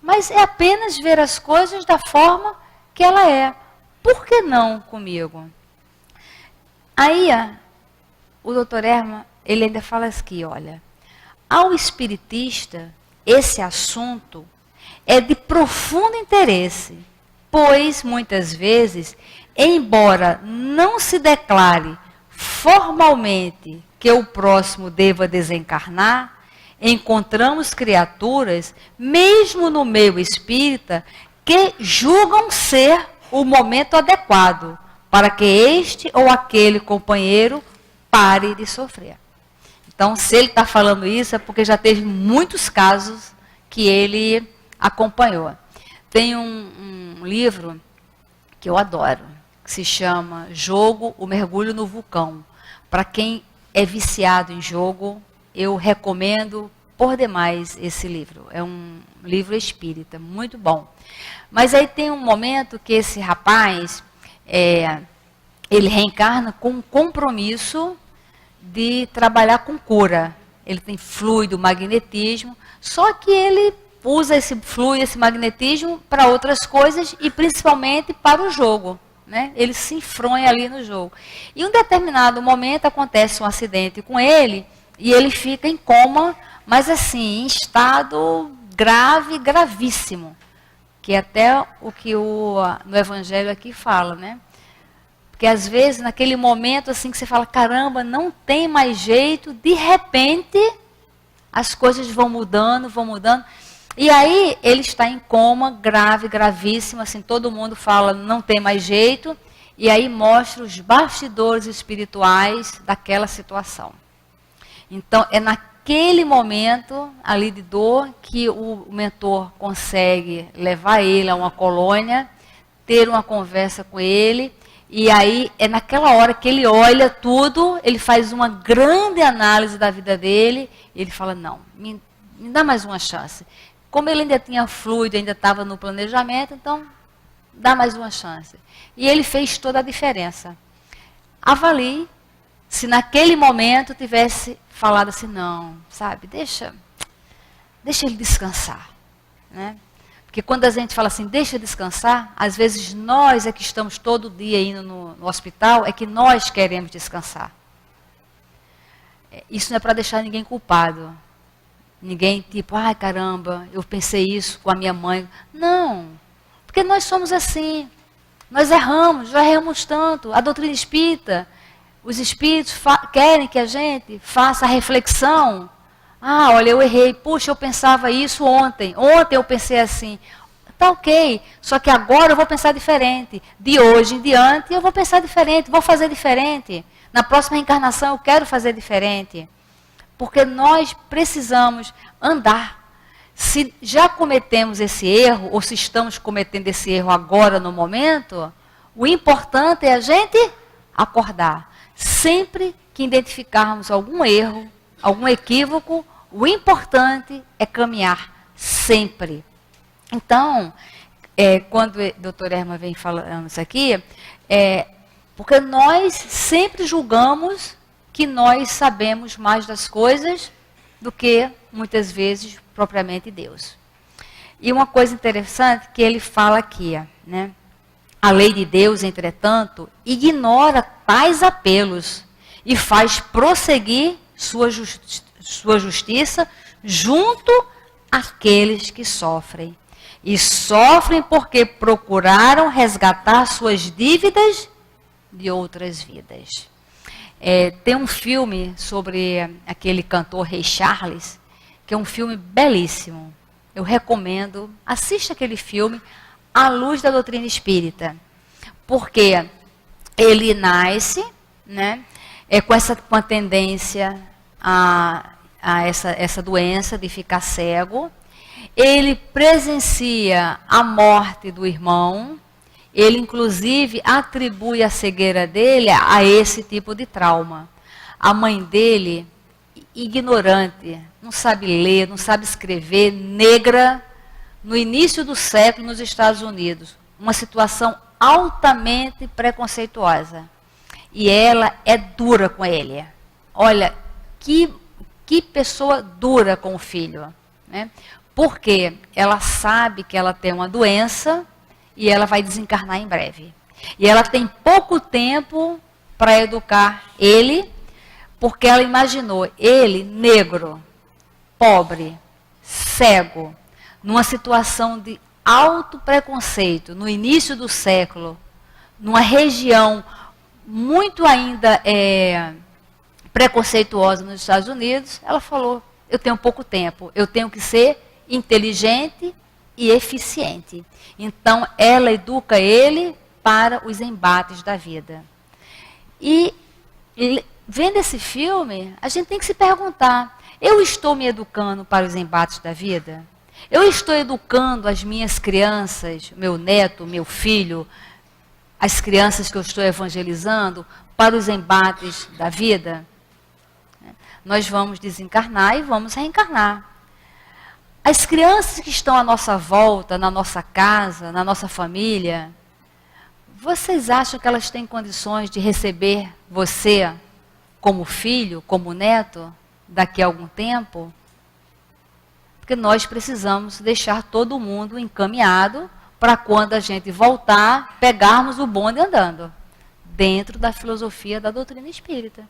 Speaker 2: mas é apenas ver as coisas da forma que ela é. Por que não comigo? Aí, o doutor Herman, ele ainda fala aqui, olha, ao espiritista, esse assunto é de profundo interesse, pois, muitas vezes, embora não se declare formalmente que o próximo deva desencarnar, encontramos criaturas, mesmo no meio espírita, que julgam ser o momento adequado para que este ou aquele companheiro pare de sofrer. Então, se ele está falando isso, é porque já teve muitos casos que ele acompanhou. Tem um livro que eu adoro, que se chama Jogo, o Mergulho no Vulcão. Para quem é viciado em jogo, eu recomendo por demais esse livro. É um livro espírita, muito bom. Mas aí tem um momento que esse rapaz, ele reencarna com um compromisso de trabalhar com cura. Ele tem fluido, magnetismo, só que ele usa esse fluido, esse magnetismo para outras coisas e principalmente para o jogo. Né? Ele se enfronha ali no jogo. E em um determinado momento acontece um acidente com ele e ele fica em coma, mas assim, em estado grave, gravíssimo. Que é até o que no Evangelho aqui fala, né? Porque às vezes, naquele momento assim que você fala, caramba, não tem mais jeito, de repente, as coisas vão mudando. E aí, ele está em coma, grave, gravíssimo, assim, todo mundo fala, não tem mais jeito. E aí mostra os bastidores espirituais daquela situação. Então, é naquele momento ali de dor que o mentor consegue levar ele a uma colônia, ter uma conversa com ele. E aí, é naquela hora que ele olha tudo, ele faz uma grande análise da vida dele, e ele fala, não, me dá mais uma chance. Como ele ainda tinha fluido, ainda estava no planejamento, então dá mais uma chance. E ele fez toda a diferença. Avalie se naquele momento tivesse falado assim, não, sabe, deixa ele descansar, né? Porque quando a gente fala assim, deixa descansar, às vezes nós é que estamos todo dia indo no hospital, é que nós queremos descansar. Isso não é para deixar ninguém culpado. Ninguém tipo, ai caramba, eu pensei isso com a minha mãe. Não, porque nós somos assim. Nós erramos, já erramos tanto. A doutrina espírita, os espíritos querem que a gente faça a reflexão. Ah, olha, eu errei. Puxa, eu pensava isso ontem. Ontem eu pensei assim. Tá ok, só que agora eu vou pensar diferente. De hoje em diante eu vou pensar diferente, vou fazer diferente. Na próxima reencarnação eu quero fazer diferente. Porque nós precisamos andar. Se já cometemos esse erro, ou se estamos cometendo esse erro agora no momento, o importante é a gente acordar. Sempre que identificarmos algum erro, algum equívoco, o importante é caminhar sempre. Então, quando o doutor Herman vem falando isso aqui, porque nós sempre julgamos que nós sabemos mais das coisas do que, muitas vezes, propriamente Deus. E uma coisa interessante que ele fala aqui, né? A lei de Deus, entretanto, ignora tais apelos e faz prosseguir sua justiça junto àqueles que sofrem. E sofrem porque procuraram resgatar suas dívidas de outras vidas. Tem um filme sobre aquele cantor Ray Charles, que é um filme belíssimo. Eu recomendo, assista aquele filme à luz da doutrina espírita. Porque ele nasce, né, com a tendência a essa doença de ficar cego. Ele presencia a morte do irmão. Ele, inclusive, atribui a cegueira dele a esse tipo de trauma. A mãe dele, ignorante, não sabe ler, não sabe escrever, negra, no início do século nos Estados Unidos. Uma situação altamente preconceituosa. E ela é dura com ele. Olha, que pessoa dura com o filho, né? Porque ela sabe que ela tem uma doença e ela vai desencarnar em breve. E ela tem pouco tempo para educar ele, porque ela imaginou ele negro, pobre, cego, numa situação de alto preconceito, no início do século, numa região muito ainda preconceituosa nos Estados Unidos. Ela falou, eu tenho pouco tempo, eu tenho que ser inteligente e eficiente. Então, ela educa ele para os embates da vida. E vendo esse filme, a gente tem que se perguntar, eu estou me educando para os embates da vida? Eu estou educando as minhas crianças, meu neto, meu filho, as crianças que eu estou evangelizando para os embates da vida? Nós vamos desencarnar e vamos reencarnar. As crianças que estão à nossa volta, na nossa casa, na nossa família, vocês acham que elas têm condições de receber você como filho, como neto, daqui a algum tempo? Porque nós precisamos deixar todo mundo encaminhado para quando a gente voltar, pegarmos o bonde andando, dentro da filosofia da doutrina espírita.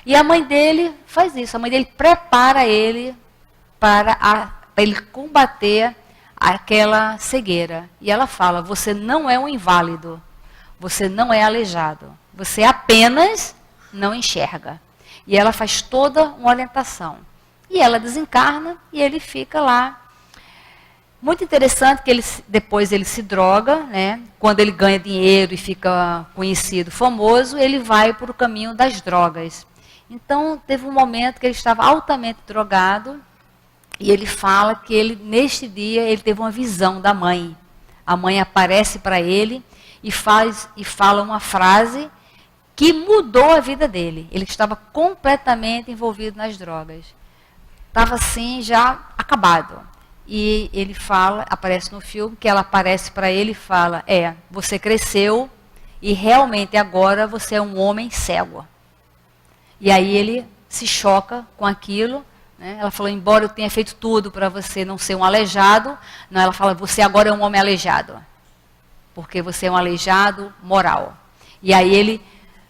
Speaker 2: E a mãe dele faz isso, a mãe dele prepara ele para ele combater aquela cegueira. E ela fala, você não é um inválido, você não é aleijado, você apenas não enxerga. E ela faz toda uma orientação. E ela desencarna e ele fica lá. Muito interessante que depois ele se droga, né? Quando ele ganha dinheiro e fica conhecido, famoso, ele vai para o caminho das drogas. Então, teve um momento que ele estava altamente drogado, e ele fala que neste dia, ele teve uma visão da mãe. A mãe aparece para ele e fala uma frase que mudou a vida dele. Ele estava completamente envolvido nas drogas. estava assim, já acabado. E ele fala, aparece no filme, que ela aparece para ele e fala, você cresceu e realmente agora você é um homem cego. E aí ele se choca com aquilo, né? Ela falou, embora eu tenha feito tudo para você não ser um aleijado, não, ela fala, você agora é um homem aleijado, porque você é um aleijado moral. E aí ele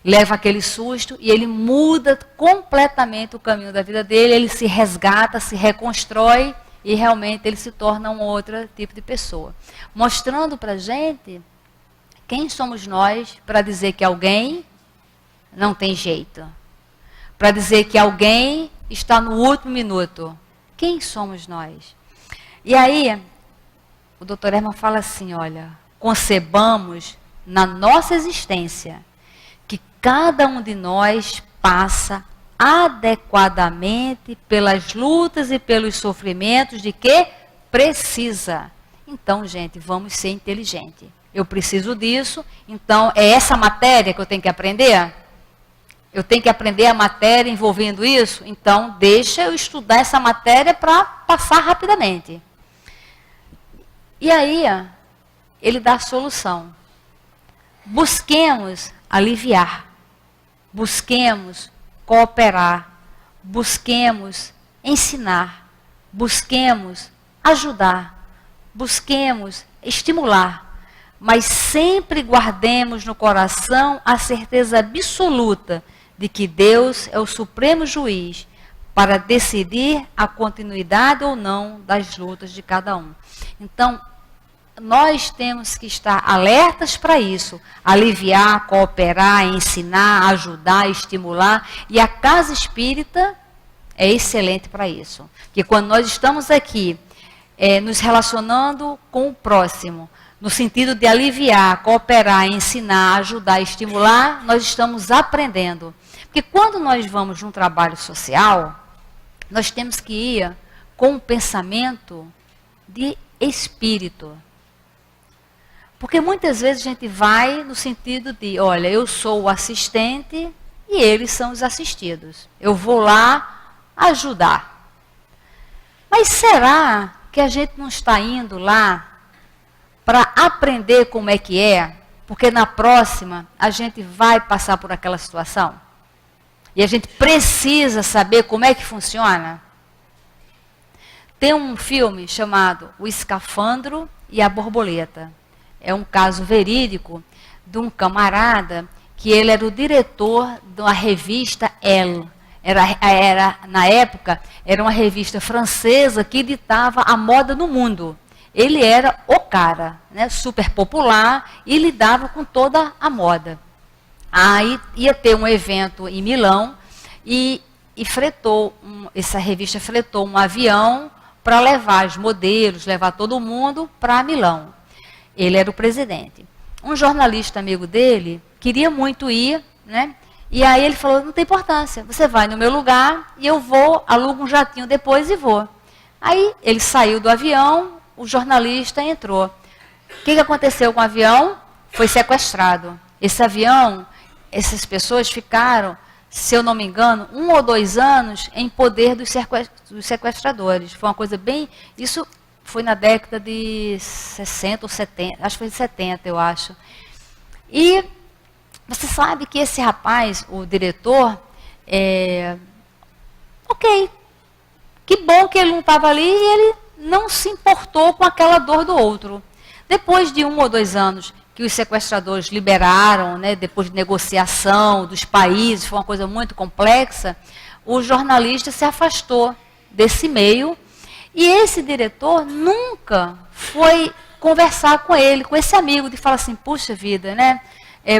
Speaker 2: leva aquele susto e ele muda completamente o caminho da vida dele, ele se resgata, se reconstrói e realmente ele se torna um outro tipo de pessoa. Mostrando para a gente quem somos nós para dizer que alguém não tem jeito. Para dizer que alguém está no último minuto. Quem somos nós? E aí, o Dr. Herman fala assim, olha, concebamos na nossa existência que cada um de nós passa adequadamente pelas lutas e pelos sofrimentos de que precisa. Então, gente, vamos ser inteligentes. Eu preciso disso, então é essa matéria que eu tenho que aprender? Eu tenho que aprender a matéria envolvendo isso? Então, deixa eu estudar essa matéria para passar rapidamente. E aí, ele dá a solução. Busquemos aliviar. Busquemos cooperar. Busquemos ensinar. Busquemos ajudar. Busquemos estimular. Mas sempre guardemos no coração a certeza absoluta de que Deus é o supremo juiz para decidir a continuidade ou não das lutas de cada um. Então, nós temos que estar alertas para isso, aliviar, cooperar, ensinar, ajudar, estimular, e a casa espírita é excelente para isso. Porque quando nós estamos aqui nos relacionando com o próximo, no sentido de aliviar, cooperar, ensinar, ajudar, estimular, nós estamos aprendendo. Porque quando nós vamos num trabalho social, nós temos que ir com um pensamento de espírito. Porque muitas vezes a gente vai no sentido de, olha, eu sou o assistente e eles são os assistidos. Eu vou lá ajudar. Mas será que a gente não está indo lá para aprender como é que é? Porque na próxima a gente vai passar por aquela situação. E a gente precisa saber como é que funciona. Tem um filme chamado O Escafandro e a Borboleta. É um caso verídico de um camarada que ele era o diretor de uma revista Elle. Na época, era uma revista francesa que ditava a moda no mundo. Ele era o cara, né, super popular, e lidava com toda a moda. Aí ia ter um evento em Milão e essa revista fretou um avião para levar os modelos, levar todo mundo para Milão. Ele era o presidente. Um jornalista amigo dele queria muito ir, né? E aí ele falou, não tem importância, você vai no meu lugar e eu vou, alugo um jatinho depois e vou. Aí ele saiu do avião, o jornalista entrou. O que aconteceu com o avião? Foi sequestrado. Esse avião, essas pessoas ficaram, se eu não me engano, 1 ou 2 anos em poder dos sequestradores. Foi uma coisa bem... Isso foi na década de 60 ou 70, acho que foi de 70, eu acho. E você sabe que esse rapaz, o diretor, ok, que bom que ele não estava ali e ele não se importou com aquela dor do outro. Depois de 1 ou 2 anos que os sequestradores liberaram, né, depois de negociação dos países, foi uma coisa muito complexa, o jornalista se afastou desse meio e esse diretor nunca foi conversar com ele, com esse amigo, de falar assim, puxa vida, né,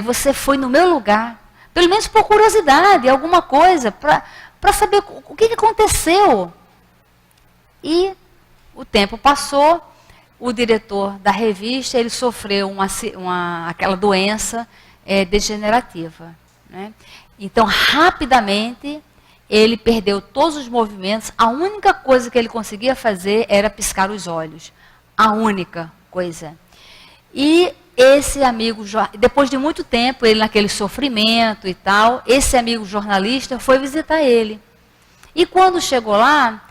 Speaker 2: você foi no meu lugar, pelo menos por curiosidade, alguma coisa, para saber o que aconteceu. E o tempo passou, o diretor da revista, ele sofreu aquela doença degenerativa. Né? Então, rapidamente, ele perdeu todos os movimentos. A única coisa que ele conseguia fazer era piscar os olhos. A única coisa. E esse amigo, depois de muito tempo, ele naquele sofrimento e tal, esse amigo jornalista foi visitar ele. E quando chegou lá,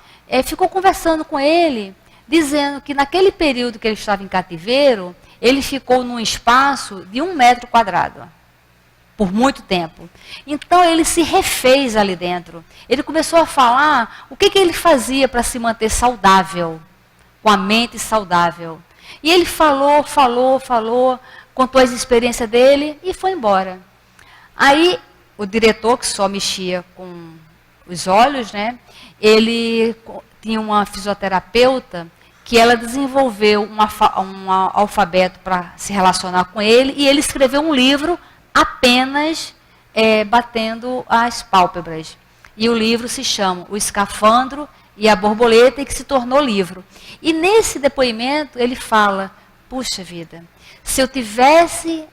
Speaker 2: ficou conversando com ele, dizendo que naquele período que ele estava em cativeiro, ele ficou num espaço de 1 metro quadrado, por muito tempo. Então ele se refez ali dentro. Ele começou a falar o que ele fazia para se manter saudável, com a mente saudável. E ele falou, contou as experiências dele e foi embora. Aí o diretor, que só mexia com os olhos, né? Ele tinha uma fisioterapeuta que ela desenvolveu um alfabeto para se relacionar com ele, e ele escreveu um livro apenas batendo as pálpebras. E o livro se chama O Escafandro e a Borboleta, e que se tornou livro. E nesse depoimento ele fala, puxa vida, se eu tivesse,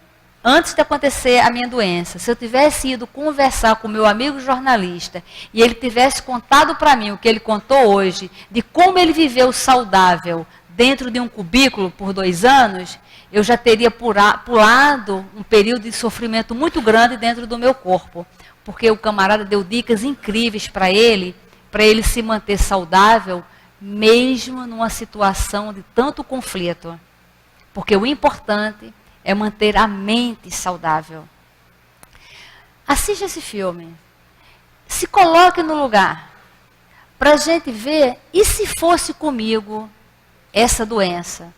Speaker 2: antes de acontecer a minha doença, se eu tivesse ido conversar com meu amigo jornalista e ele tivesse contado para mim o que ele contou hoje, de como ele viveu saudável dentro de um cubículo por 2 anos, eu já teria pulado um período de sofrimento muito grande dentro do meu corpo. Porque o camarada deu dicas incríveis para ele se manter saudável, mesmo numa situação de tanto conflito. Porque o importante é manter a mente saudável. Assista esse filme. Se coloque no lugar. Para a gente ver, e se fosse comigo essa doença?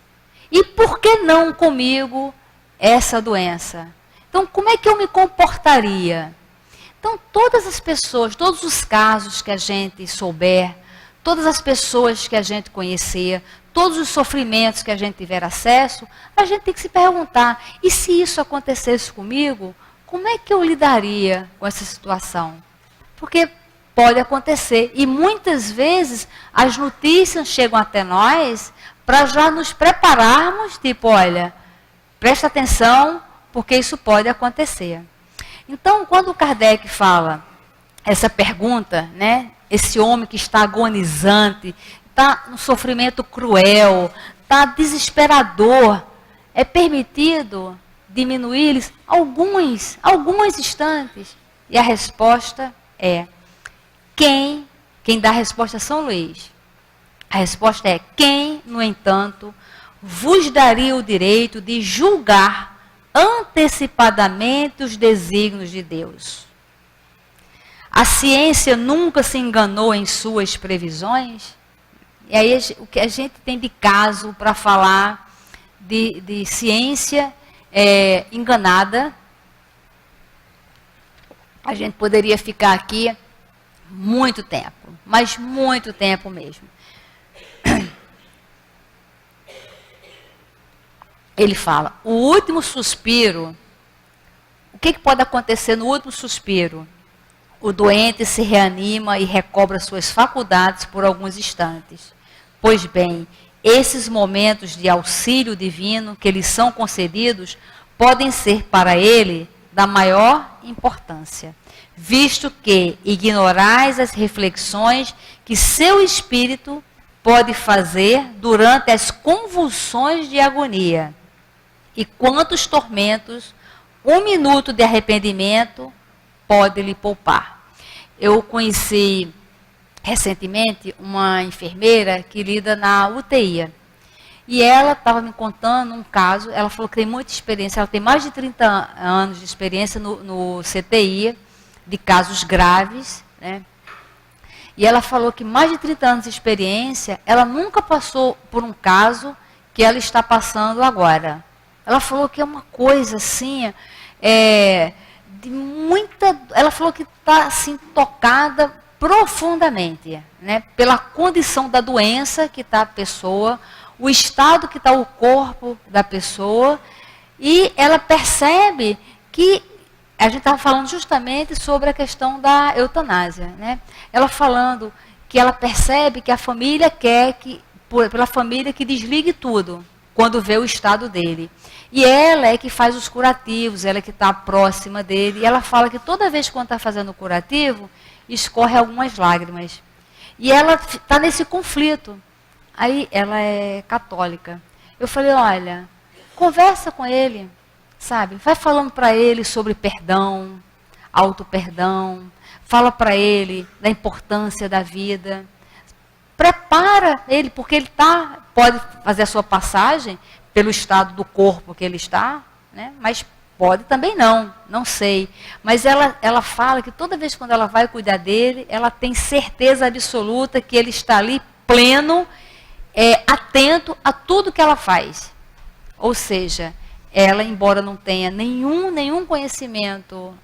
Speaker 2: E por que não comigo essa doença? Então, como é que eu me comportaria? Então, todas as pessoas, todos os casos que a gente souber, todas as pessoas que a gente conhecer, todos os sofrimentos que a gente tiver acesso, a gente tem que se perguntar, e se isso acontecesse comigo, como é que eu lidaria com essa situação? Porque pode acontecer, e muitas vezes as notícias chegam até nós para já nos prepararmos, tipo, olha, presta atenção, porque isso pode acontecer. Então, quando Kardec fala essa pergunta, né, esse homem que está agonizante, está num sofrimento cruel, está desesperador, é permitido diminuir-lhes alguns instantes? E a resposta é, quem dá a resposta é São Luís. A resposta é, quem, no entanto, vos daria o direito de julgar antecipadamente os desígnios de Deus? A ciência nunca se enganou em suas previsões? E aí o que a gente tem de caso para falar de ciência enganada, a gente poderia ficar aqui muito tempo, mas muito tempo mesmo. Ele fala, o último suspiro, o que pode acontecer no último suspiro? O doente se reanima e recobra suas faculdades por alguns instantes. Pois bem, esses momentos de auxílio divino que lhes são concedidos podem ser para ele da maior importância, visto que ignorais as reflexões que seu espírito pode fazer durante as convulsões de agonia. E quantos tormentos 1 minuto de arrependimento pode lhe poupar. Eu conheci recentemente uma enfermeira que lida na UTI. E ela estava me contando um caso, ela falou que tem muita experiência, ela tem mais de 30 anos de experiência no CTI, de casos graves, né? E ela falou que mais de 30 anos de experiência, ela nunca passou por um caso que ela está passando agora. Ela falou que é uma coisa assim, de muita... Ela falou que está assim, tocada profundamente, né? Pela condição da doença que está a pessoa, o estado que está o corpo da pessoa, e ela percebe que a gente estava falando justamente sobre a questão da eutanásia, né? Ela falando que ela percebe que a família quer pela família que desligue tudo quando vê o estado dele. E ela é que faz os curativos, ela é que está próxima dele. E ela fala que toda vez que está fazendo o curativo, escorre algumas lágrimas. E ela está nesse conflito. Aí ela é católica. Eu falei, olha, conversa com ele, sabe? Vai falando para ele sobre perdão, auto-perdão. Fala para ele da importância da vida. prepara ele, porque ele pode fazer a sua passagem pelo estado do corpo que ele está, né? Mas pode também não sei. Mas ela fala que toda vez quando ela vai cuidar dele, ela tem certeza absoluta que ele está ali pleno, atento a tudo que ela faz. Ou seja, ela, embora não tenha nenhum conhecimento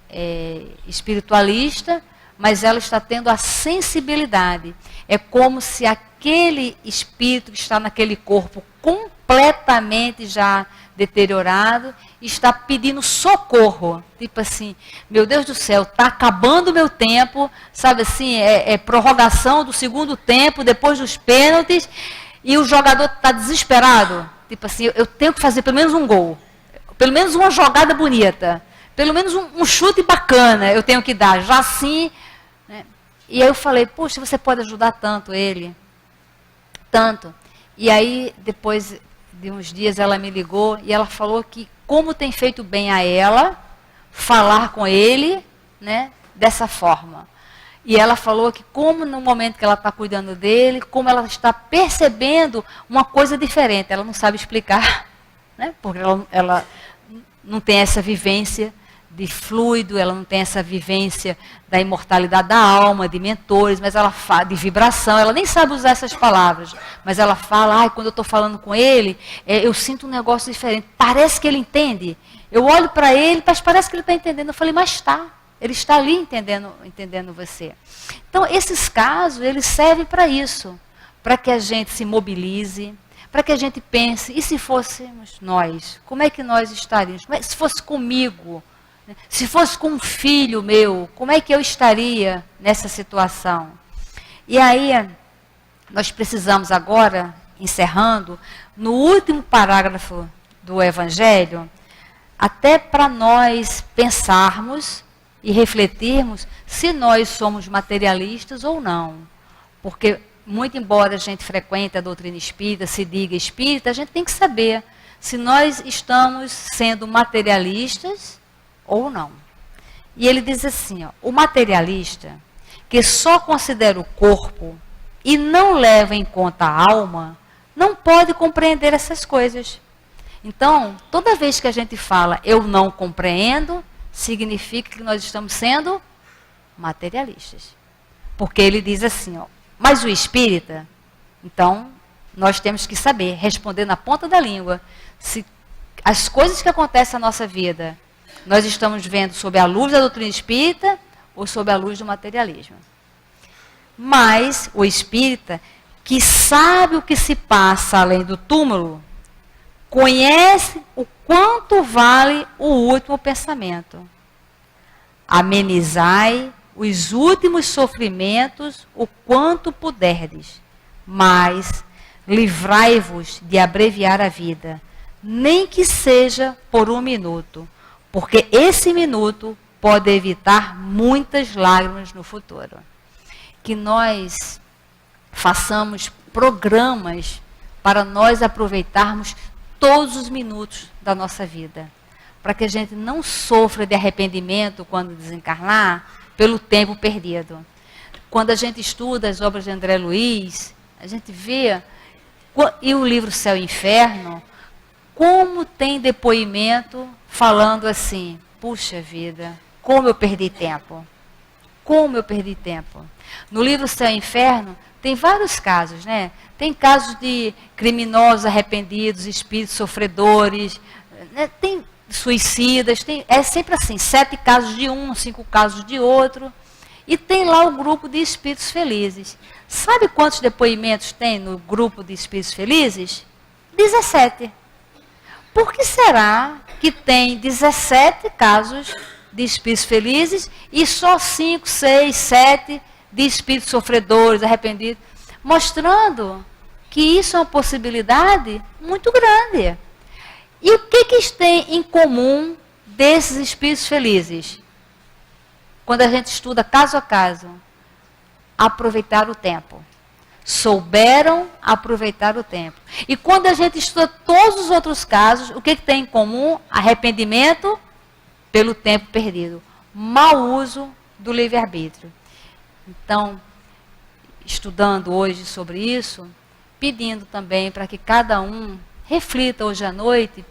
Speaker 2: espiritualista, mas ela está tendo a sensibilidade. É como se aquele espírito que está naquele corpo completamente já deteriorado está pedindo socorro. Tipo assim, meu Deus do céu, está acabando o meu tempo, sabe assim, prorrogação do segundo tempo, depois dos pênaltis, e o jogador está desesperado. Tipo assim, eu tenho que fazer pelo menos um gol, pelo menos uma jogada bonita, pelo menos um chute bacana eu tenho que dar, já assim, né? E aí eu falei, poxa, você pode ajudar tanto ele, tanto. E aí, depois de uns dias, ela me ligou e ela falou que como tem feito bem a ela falar com ele, né, dessa forma. E ela falou que como no momento que ela está cuidando dele, como ela está percebendo uma coisa diferente. Ela não sabe explicar, né, porque ela não tem essa vivência de fluido, ela não tem essa vivência da imortalidade da alma, de mentores, mas ela fala de vibração, ela nem sabe usar essas palavras, mas ela fala, quando eu estou falando com ele, eu sinto um negócio diferente, parece que ele entende, eu olho para ele, mas parece que ele está entendendo, eu falei, mas ele está ali entendendo você. Então, esses casos, eles servem para isso, para que a gente se mobilize, para que a gente pense, e se fôssemos nós, como é que nós estaríamos? Se fosse comigo, se fosse com um filho meu, como é que eu estaria nessa situação? E aí, nós precisamos agora, encerrando, no último parágrafo do Evangelho, até para nós pensarmos e refletirmos se nós somos materialistas ou não. Porque, muito embora a gente frequente a doutrina espírita, se diga espírita, a gente tem que saber se nós estamos sendo materialistas ou não. E ele diz assim, o materialista que só considera o corpo e não leva em conta a alma, não pode compreender essas coisas. Então, toda vez que a gente fala eu não compreendo, significa que nós estamos sendo materialistas. Porque ele diz assim, mas o espírita, então, nós temos que saber, responder na ponta da língua, se as coisas que acontecem na nossa vida, nós estamos vendo sob a luz da doutrina espírita ou sob a luz do materialismo. Mas o espírita, que sabe o que se passa além do túmulo, conhece o quanto vale o último pensamento. Amenizai os últimos sofrimentos o quanto puderdes, mas livrai-vos de abreviar a vida, nem que seja por um minuto, porque esse minuto pode evitar muitas lágrimas no futuro. Que nós façamos programas para nós aproveitarmos todos os minutos da nossa vida, para que a gente não sofra de arrependimento quando desencarnar pelo tempo perdido. Quando a gente estuda as obras de André Luiz, a gente vê, e o livro Céu e Inferno, como tem depoimento falando assim, puxa vida, como eu perdi tempo. Como eu perdi tempo. No livro Céu e Inferno, tem vários casos, né? Tem casos de criminosos arrependidos, espíritos sofredores, né? Tem suicidas, é sempre assim, 7 casos de um, 5 casos de outro. E tem lá o grupo de espíritos felizes. Sabe quantos depoimentos tem no grupo de espíritos felizes? 17. Por que será que tem 17 casos de espíritos felizes e só 5, 6, 7 de espíritos sofredores, arrependidos? Mostrando que isso é uma possibilidade muito grande. E o que eles têm em comum desses espíritos felizes? Quando a gente estuda caso a caso, aproveitar o tempo. Souberam aproveitar o tempo. E quando a gente estuda todos os outros casos, o que tem em comum? Arrependimento pelo tempo perdido. Mau uso do livre-arbítrio. Então, estudando hoje sobre isso, pedindo também para que cada um reflita hoje à noite,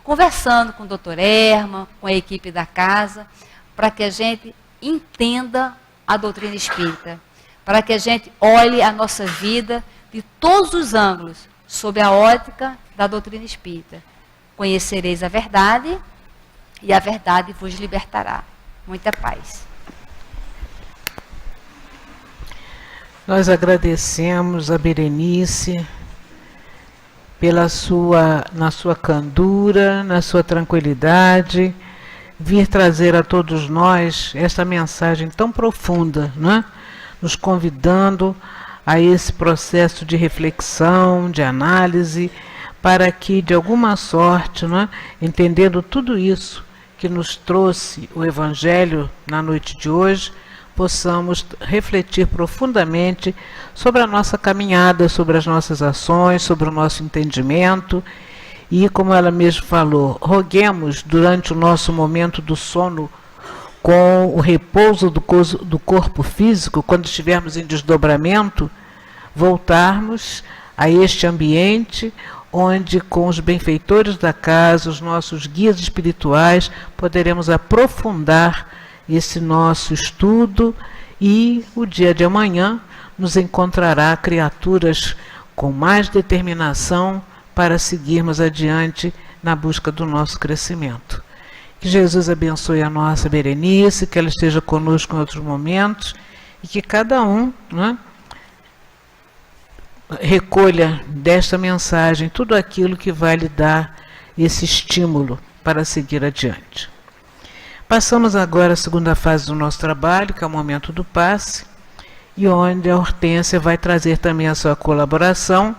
Speaker 2: conversando com o Dr. Herman, com a equipe da casa, para que a gente entenda a doutrina espírita, para que a gente olhe a nossa vida de todos os ângulos, sob a ótica da doutrina espírita. Conhecereis a verdade e a verdade vos libertará. Muita paz.
Speaker 1: Nós agradecemos a Berenice na sua candura, na sua tranquilidade, vir trazer a todos nós esta mensagem tão profunda, né? Nos convidando a esse processo de reflexão, de análise, para que, de alguma sorte, né, entendendo tudo isso que nos trouxe o Evangelho na noite de hoje, possamos refletir profundamente sobre a nossa caminhada, sobre as nossas ações, sobre o nosso entendimento. E, como ela mesma falou, roguemos durante o nosso momento do sono, com o repouso do corpo físico, quando estivermos em desdobramento, voltarmos a este ambiente onde, com os benfeitores da casa, os nossos guias espirituais, poderemos aprofundar esse nosso estudo, e o dia de amanhã nos encontrará criaturas com mais determinação para seguirmos adiante na busca do nosso crescimento. Que Jesus abençoe a nossa Berenice, que ela esteja conosco em outros momentos, e que cada um, né, recolha desta mensagem tudo aquilo que vai lhe dar esse estímulo para seguir adiante. Passamos agora à segunda fase do nosso trabalho, que é o momento do passe, e onde a Hortência vai trazer também a sua colaboração,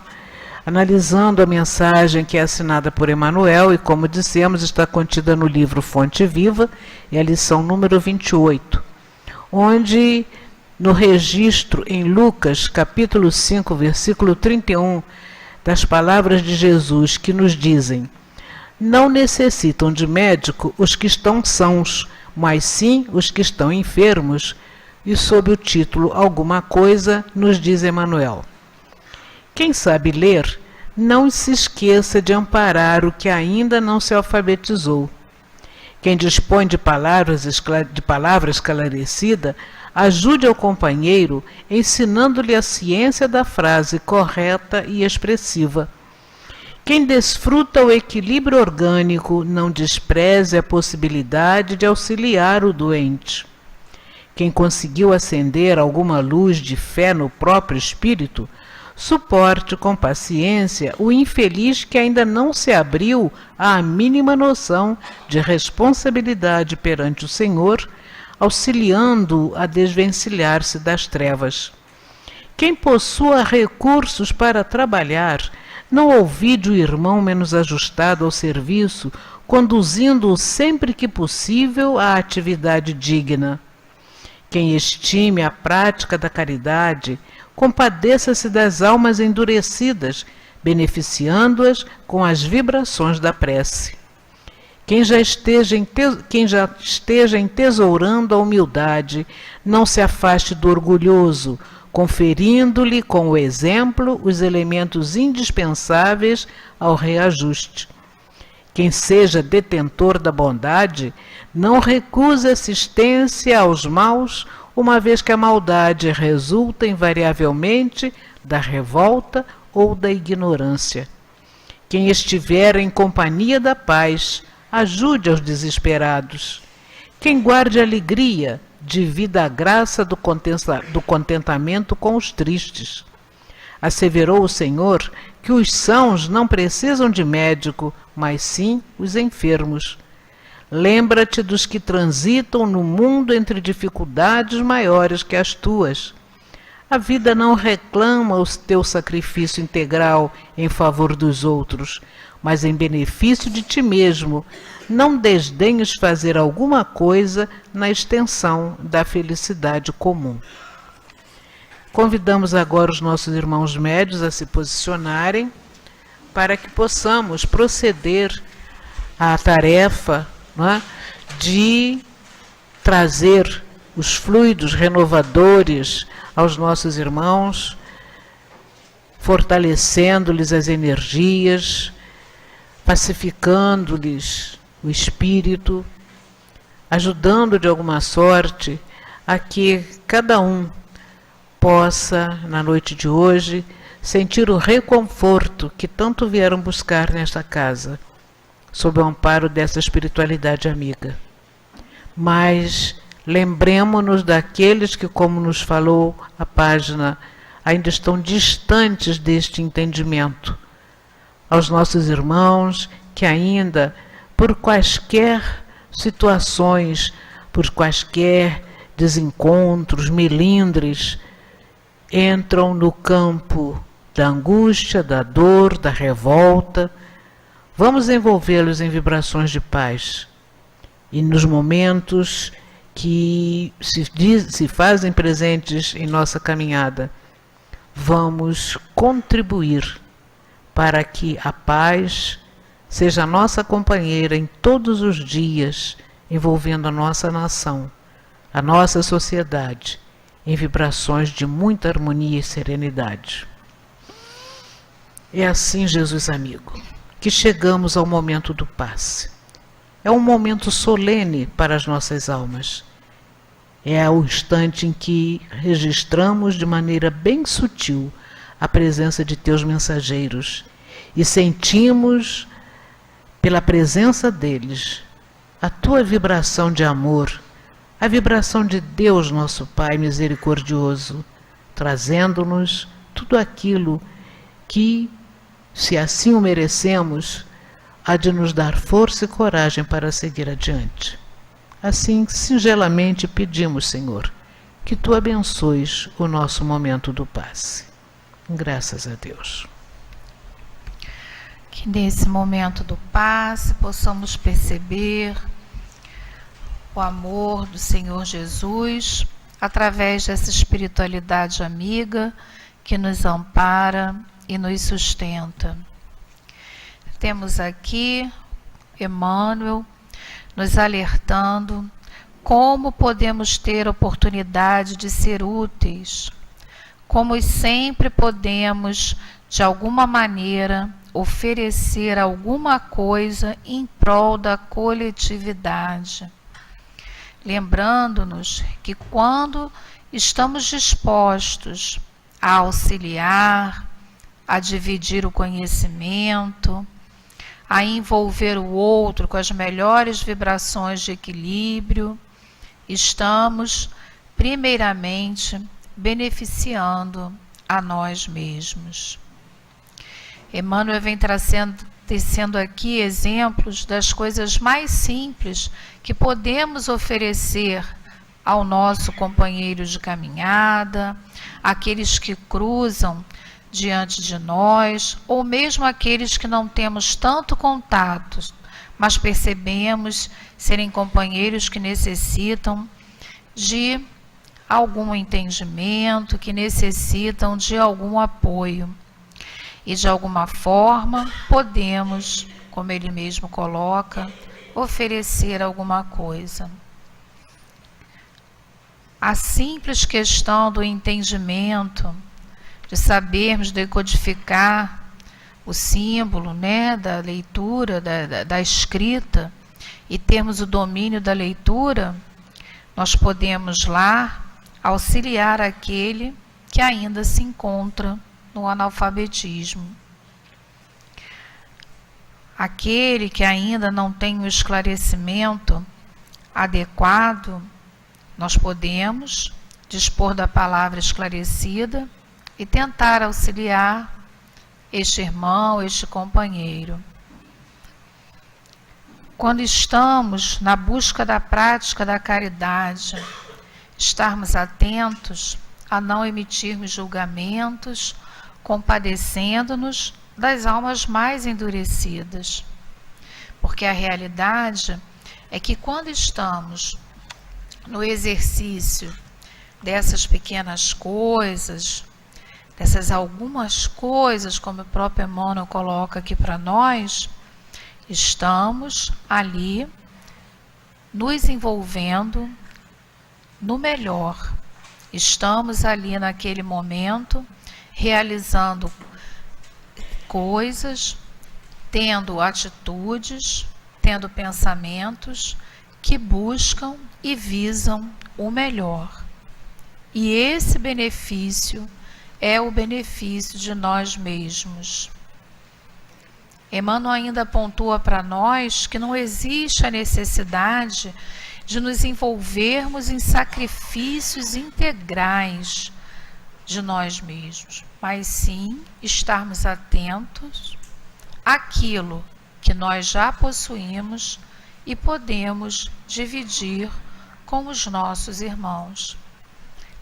Speaker 1: analisando a mensagem que é assinada por Emmanuel e, como dissemos, está contida no livro Fonte Viva, e a lição número 28, onde, no registro em Lucas, capítulo 5, versículo 31, das palavras de Jesus que nos dizem: não necessitam de médico os que estão sãos, mas sim os que estão enfermos, e sob o título Alguma Coisa, nos diz Emmanuel: quem sabe ler, não se esqueça de amparar o que ainda não se alfabetizou. Quem dispõe de palavra esclarecida, ajude ao companheiro, ensinando-lhe a ciência da frase correta e expressiva. Quem desfruta o equilíbrio orgânico, não despreze a possibilidade de auxiliar o doente. Quem conseguiu acender alguma luz de fé no próprio espírito, suporte com paciência o infeliz que ainda não se abriu à mínima noção de responsabilidade perante o Senhor, auxiliando-o a desvencilhar-se das trevas. Quem possua recursos para trabalhar, não ouvide o irmão menos ajustado ao serviço, conduzindo-o sempre que possível à atividade digna. Quem estime a prática da caridade, compadeça-se das almas endurecidas, beneficiando-as com as vibrações da prece. Quem já esteja entesourando a humildade, não se afaste do orgulhoso, conferindo-lhe com o exemplo os elementos indispensáveis ao reajuste. Quem seja detentor da bondade, não recuse assistência aos maus, uma vez que a maldade resulta invariavelmente da revolta ou da ignorância. Quem estiver em companhia da paz, ajude aos desesperados. Quem guarde alegria, divida a graça do contentamento com os tristes. Asseverou o Senhor que os sãos não precisam de médico, mas sim os enfermos. Lembra-te dos que transitam no mundo entre dificuldades maiores que as tuas. A vida não reclama o teu sacrifício integral em favor dos outros, mas em benefício de ti mesmo. Não desdenhes fazer alguma coisa na extensão da felicidade comum. Convidamos agora os nossos irmãos médios a se posicionarem para que possamos proceder à tarefa, não é, de trazer os fluidos renovadores aos nossos irmãos, fortalecendo-lhes as energias, pacificando-lhes o espírito, ajudando de alguma sorte a que cada um possa, na noite de hoje, sentir o reconforto que tanto vieram buscar nesta casa, sob o amparo dessa espiritualidade amiga. Mas lembremo-nos daqueles que, como nos falou a página, ainda estão distantes deste entendimento. Aos nossos irmãos que ainda, por quaisquer situações, por quaisquer desencontros, melindres, entram no campo da angústia, da dor, da revolta, vamos envolvê-los em vibrações de paz. E nos momentos que se fazem presentes em nossa caminhada, vamos contribuir para que a paz seja a nossa companheira em todos os dias, envolvendo a nossa nação, a nossa sociedade, em vibrações de muita harmonia e serenidade. É assim, Jesus amigo, que chegamos ao momento do passe. É um momento solene para as nossas almas. É o instante em que registramos de maneira bem sutil a presença de teus mensageiros e sentimos, pela presença deles, a tua vibração de amor, a vibração de Deus, nosso Pai misericordioso, trazendo-nos tudo aquilo que, se assim o merecemos, há de nos dar força e coragem para seguir adiante. Assim, singelamente pedimos, Senhor, que Tu abençoes o nosso momento do passe. Graças a Deus.
Speaker 3: Que nesse momento do passe possamos perceber o amor do Senhor Jesus através dessa espiritualidade amiga que nos ampara e nos sustenta. Temos aqui Emmanuel nos alertando como podemos ter oportunidade de ser úteis, como sempre podemos, de alguma maneira, oferecer alguma coisa em prol da coletividade. Lembrando-nos que quando estamos dispostos a auxiliar, a dividir o conhecimento, a envolver o outro com as melhores vibrações de equilíbrio, estamos, primeiramente, beneficiando a nós mesmos. Emmanuel vem tecendo aqui exemplos das coisas mais simples que podemos oferecer ao nosso companheiro de caminhada, aqueles que cruzam diante de nós, ou mesmo aqueles que não temos tanto contato, mas percebemos serem companheiros que necessitam de algum entendimento, que necessitam de algum apoio. E de alguma forma podemos, como ele mesmo coloca, oferecer alguma coisa. A simples questão do entendimento, de sabermos decodificar o símbolo, né, da leitura, da escrita, e termos o domínio da leitura, nós podemos lá auxiliar aquele que ainda se encontra no analfabetismo. Aquele que ainda não tem o esclarecimento adequado, nós podemos dispor da palavra esclarecida e tentar auxiliar este irmão, este companheiro. Quando estamos na busca da prática da caridade, estarmos atentos a não emitirmos julgamentos, compadecendo-nos das almas mais endurecidas. Porque a realidade é que quando estamos no exercício dessas pequenas coisas, dessas algumas coisas, como o próprio Emmanuel coloca aqui para nós, estamos ali nos envolvendo no melhor. estamos ali naquele momento, realizando coisas, tendo atitudes, tendo pensamentos que buscam e visam o melhor. E esse benefício é o benefício de nós mesmos. Emmanuel ainda pontua para nós que não existe a necessidade de nos envolvermos em sacrifícios integrais de nós mesmos, mas sim estarmos atentos àquilo que nós já possuímos e podemos dividir com os nossos irmãos,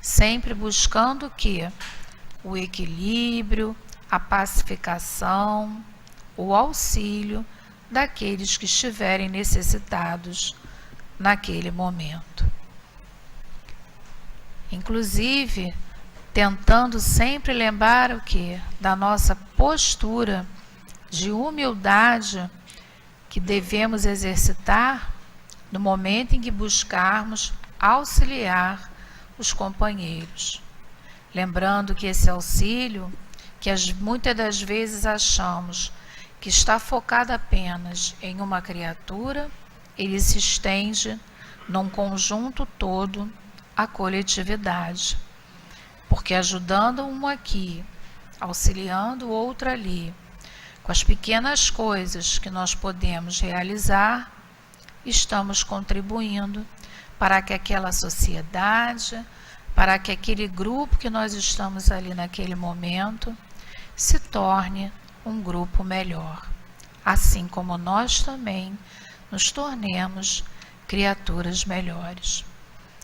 Speaker 3: sempre buscando o quê? O equilíbrio, a pacificação, o auxílio daqueles que estiverem necessitados naquele momento. Inclusive, tentando sempre lembrar o quê? Da nossa postura de humildade que devemos exercitar no momento em que buscarmos auxiliar os companheiros. Lembrando que esse auxílio, que muitas das vezes achamos que está focado apenas em uma criatura, ele se estende num conjunto todo à coletividade. Porque ajudando um aqui, auxiliando o outro ali, com as pequenas coisas que nós podemos realizar, estamos contribuindo para que aquela sociedade, para que aquele grupo que nós estamos ali naquele momento, se torne um grupo melhor, assim como nós também nos tornemos criaturas melhores.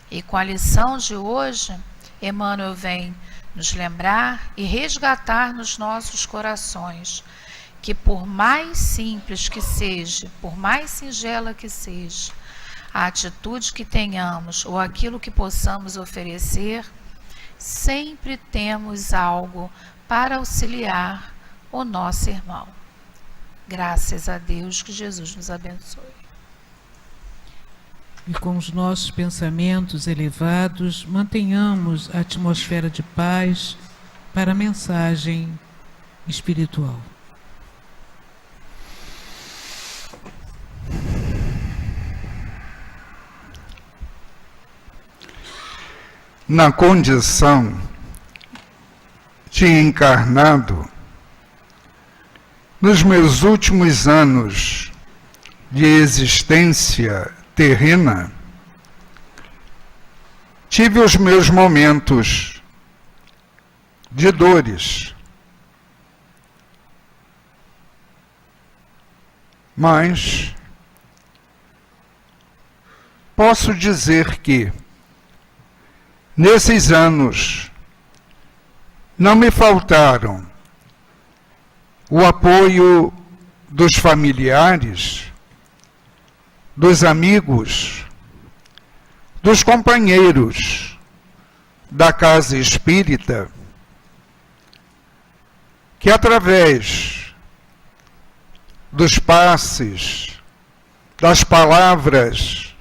Speaker 3: E com a lição de hoje, Emmanuel vem nos lembrar e resgatar nos nossos corações que, por mais simples que seja, por mais singela que seja, a atitude que tenhamos ou aquilo que possamos oferecer, sempre temos algo para auxiliar o nosso irmão. Graças a Deus, que Jesus nos abençoe.
Speaker 1: E com os nossos pensamentos elevados, mantenhamos a atmosfera de paz para a mensagem espiritual.
Speaker 4: Na condição de encarnado, nos meus últimos anos de existência terrena, tive os meus momentos de dores, mas posso dizer que nesses anos não me faltaram o apoio dos familiares, dos amigos, dos companheiros da casa espírita, que através dos passes, das palavras,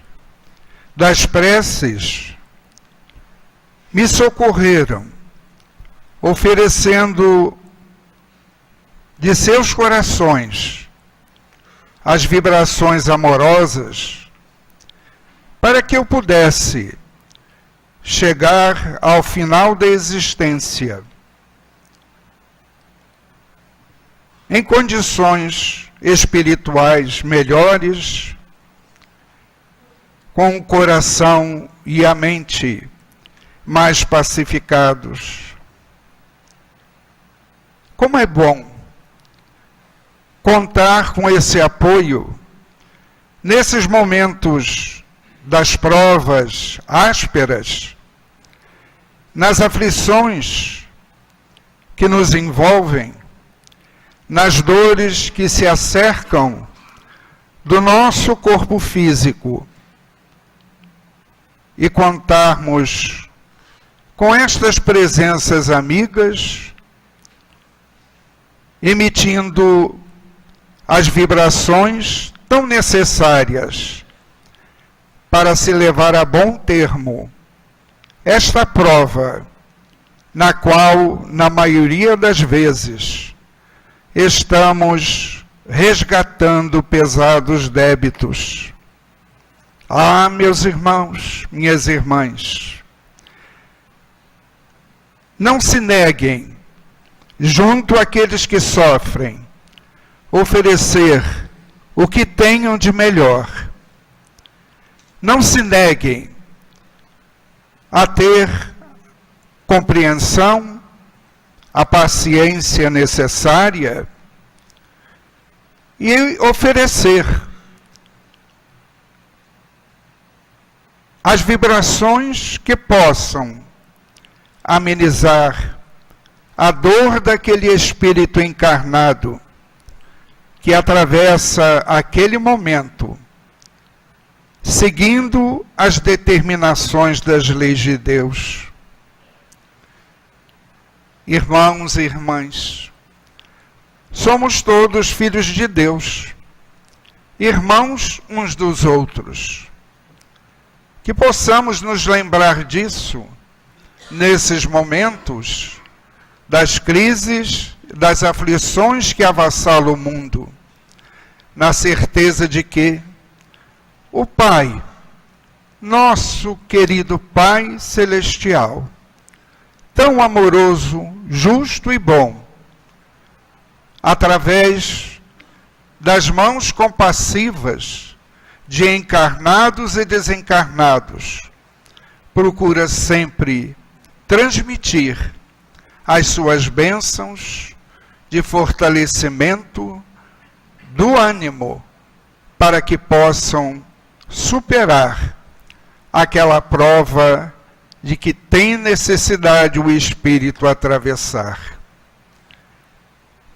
Speaker 4: das preces, me socorreram, oferecendo de seus corações as vibrações amorosas, para que eu pudesse chegar ao final da existência em condições espirituais melhores, com o coração e a mente mais pacificados. Como é bom contar com esse apoio nesses momentos das provas ásperas, nas aflições que nos envolvem, nas dores que se acercam do nosso corpo físico, e contarmos com estas presenças amigas, emitindo as vibrações tão necessárias para se levar a bom termo esta prova, na qual, na maioria das vezes, estamos resgatando pesados débitos. Ah, meus irmãos, minhas irmãs, não se neguem, junto àqueles que sofrem, oferecer o que tenham de melhor. Não se neguem a ter compreensão, a paciência necessária e oferecer as vibrações que possam amenizar a dor daquele espírito encarnado que atravessa aquele momento, seguindo as determinações das leis de Deus. Irmãos e irmãs, somos todos filhos de Deus, irmãos uns dos outros. Que possamos nos lembrar disso nesses momentos das crises, das aflições que avassalam o mundo, na certeza de que o Pai, nosso querido Pai Celestial, tão amoroso, justo e bom, através das mãos compassivas de encarnados e desencarnados, procura sempre transmitir as suas bênçãos de fortalecimento do ânimo, para que possam superar aquela prova de que tem necessidade o espírito atravessar.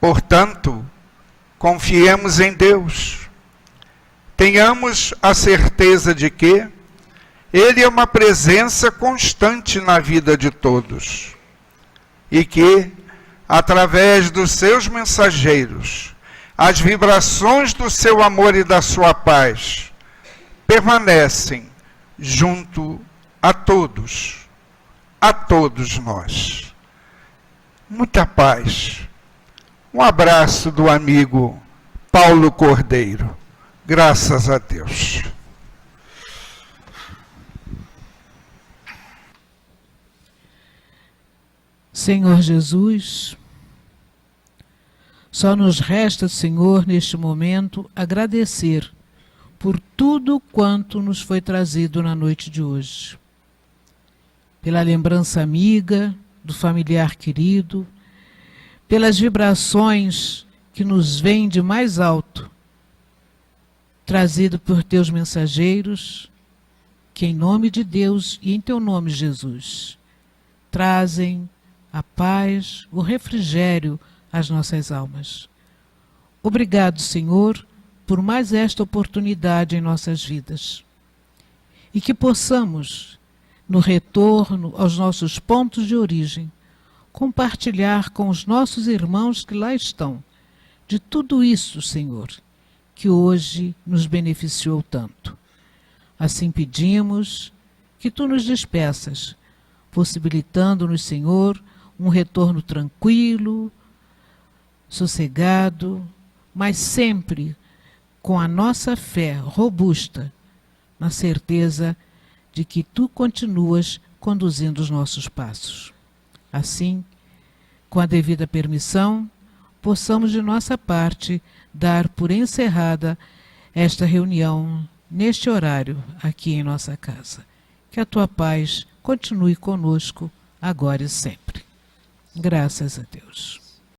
Speaker 4: Portanto, confiemos em Deus. Tenhamos a certeza de que Ele é uma presença constante na vida de todos e que, através dos seus mensageiros, as vibrações do seu amor e da sua paz permanecem junto a todos nós. Muita paz. Um abraço do amigo Paulo Cordeiro. Graças a Deus.
Speaker 1: Senhor Jesus, só nos resta, Senhor, neste momento, agradecer por tudo quanto nos foi trazido na noite de hoje. Pela lembrança amiga do familiar querido, pelas vibrações que nos vêm de mais alto, trazido por teus mensageiros, que em nome de Deus e em teu nome, Jesus, trazem a paz, o refrigério às nossas almas. Obrigado, Senhor, por mais esta oportunidade em nossas vidas. E que possamos, no retorno aos nossos pontos de origem, compartilhar com os nossos irmãos que lá estão, de tudo isso, Senhor, que hoje nos beneficiou tanto. Assim pedimos que Tu nos despeças, possibilitando-nos, Senhor, um retorno tranquilo, sossegado, mas sempre com a nossa fé robusta, na certeza de que Tu continuas conduzindo os nossos passos. Assim, com a devida permissão, possamos de nossa parte dar por encerrada esta reunião neste horário aqui em nossa casa. Que a Tua paz continue conosco agora e sempre. Graças a Deus.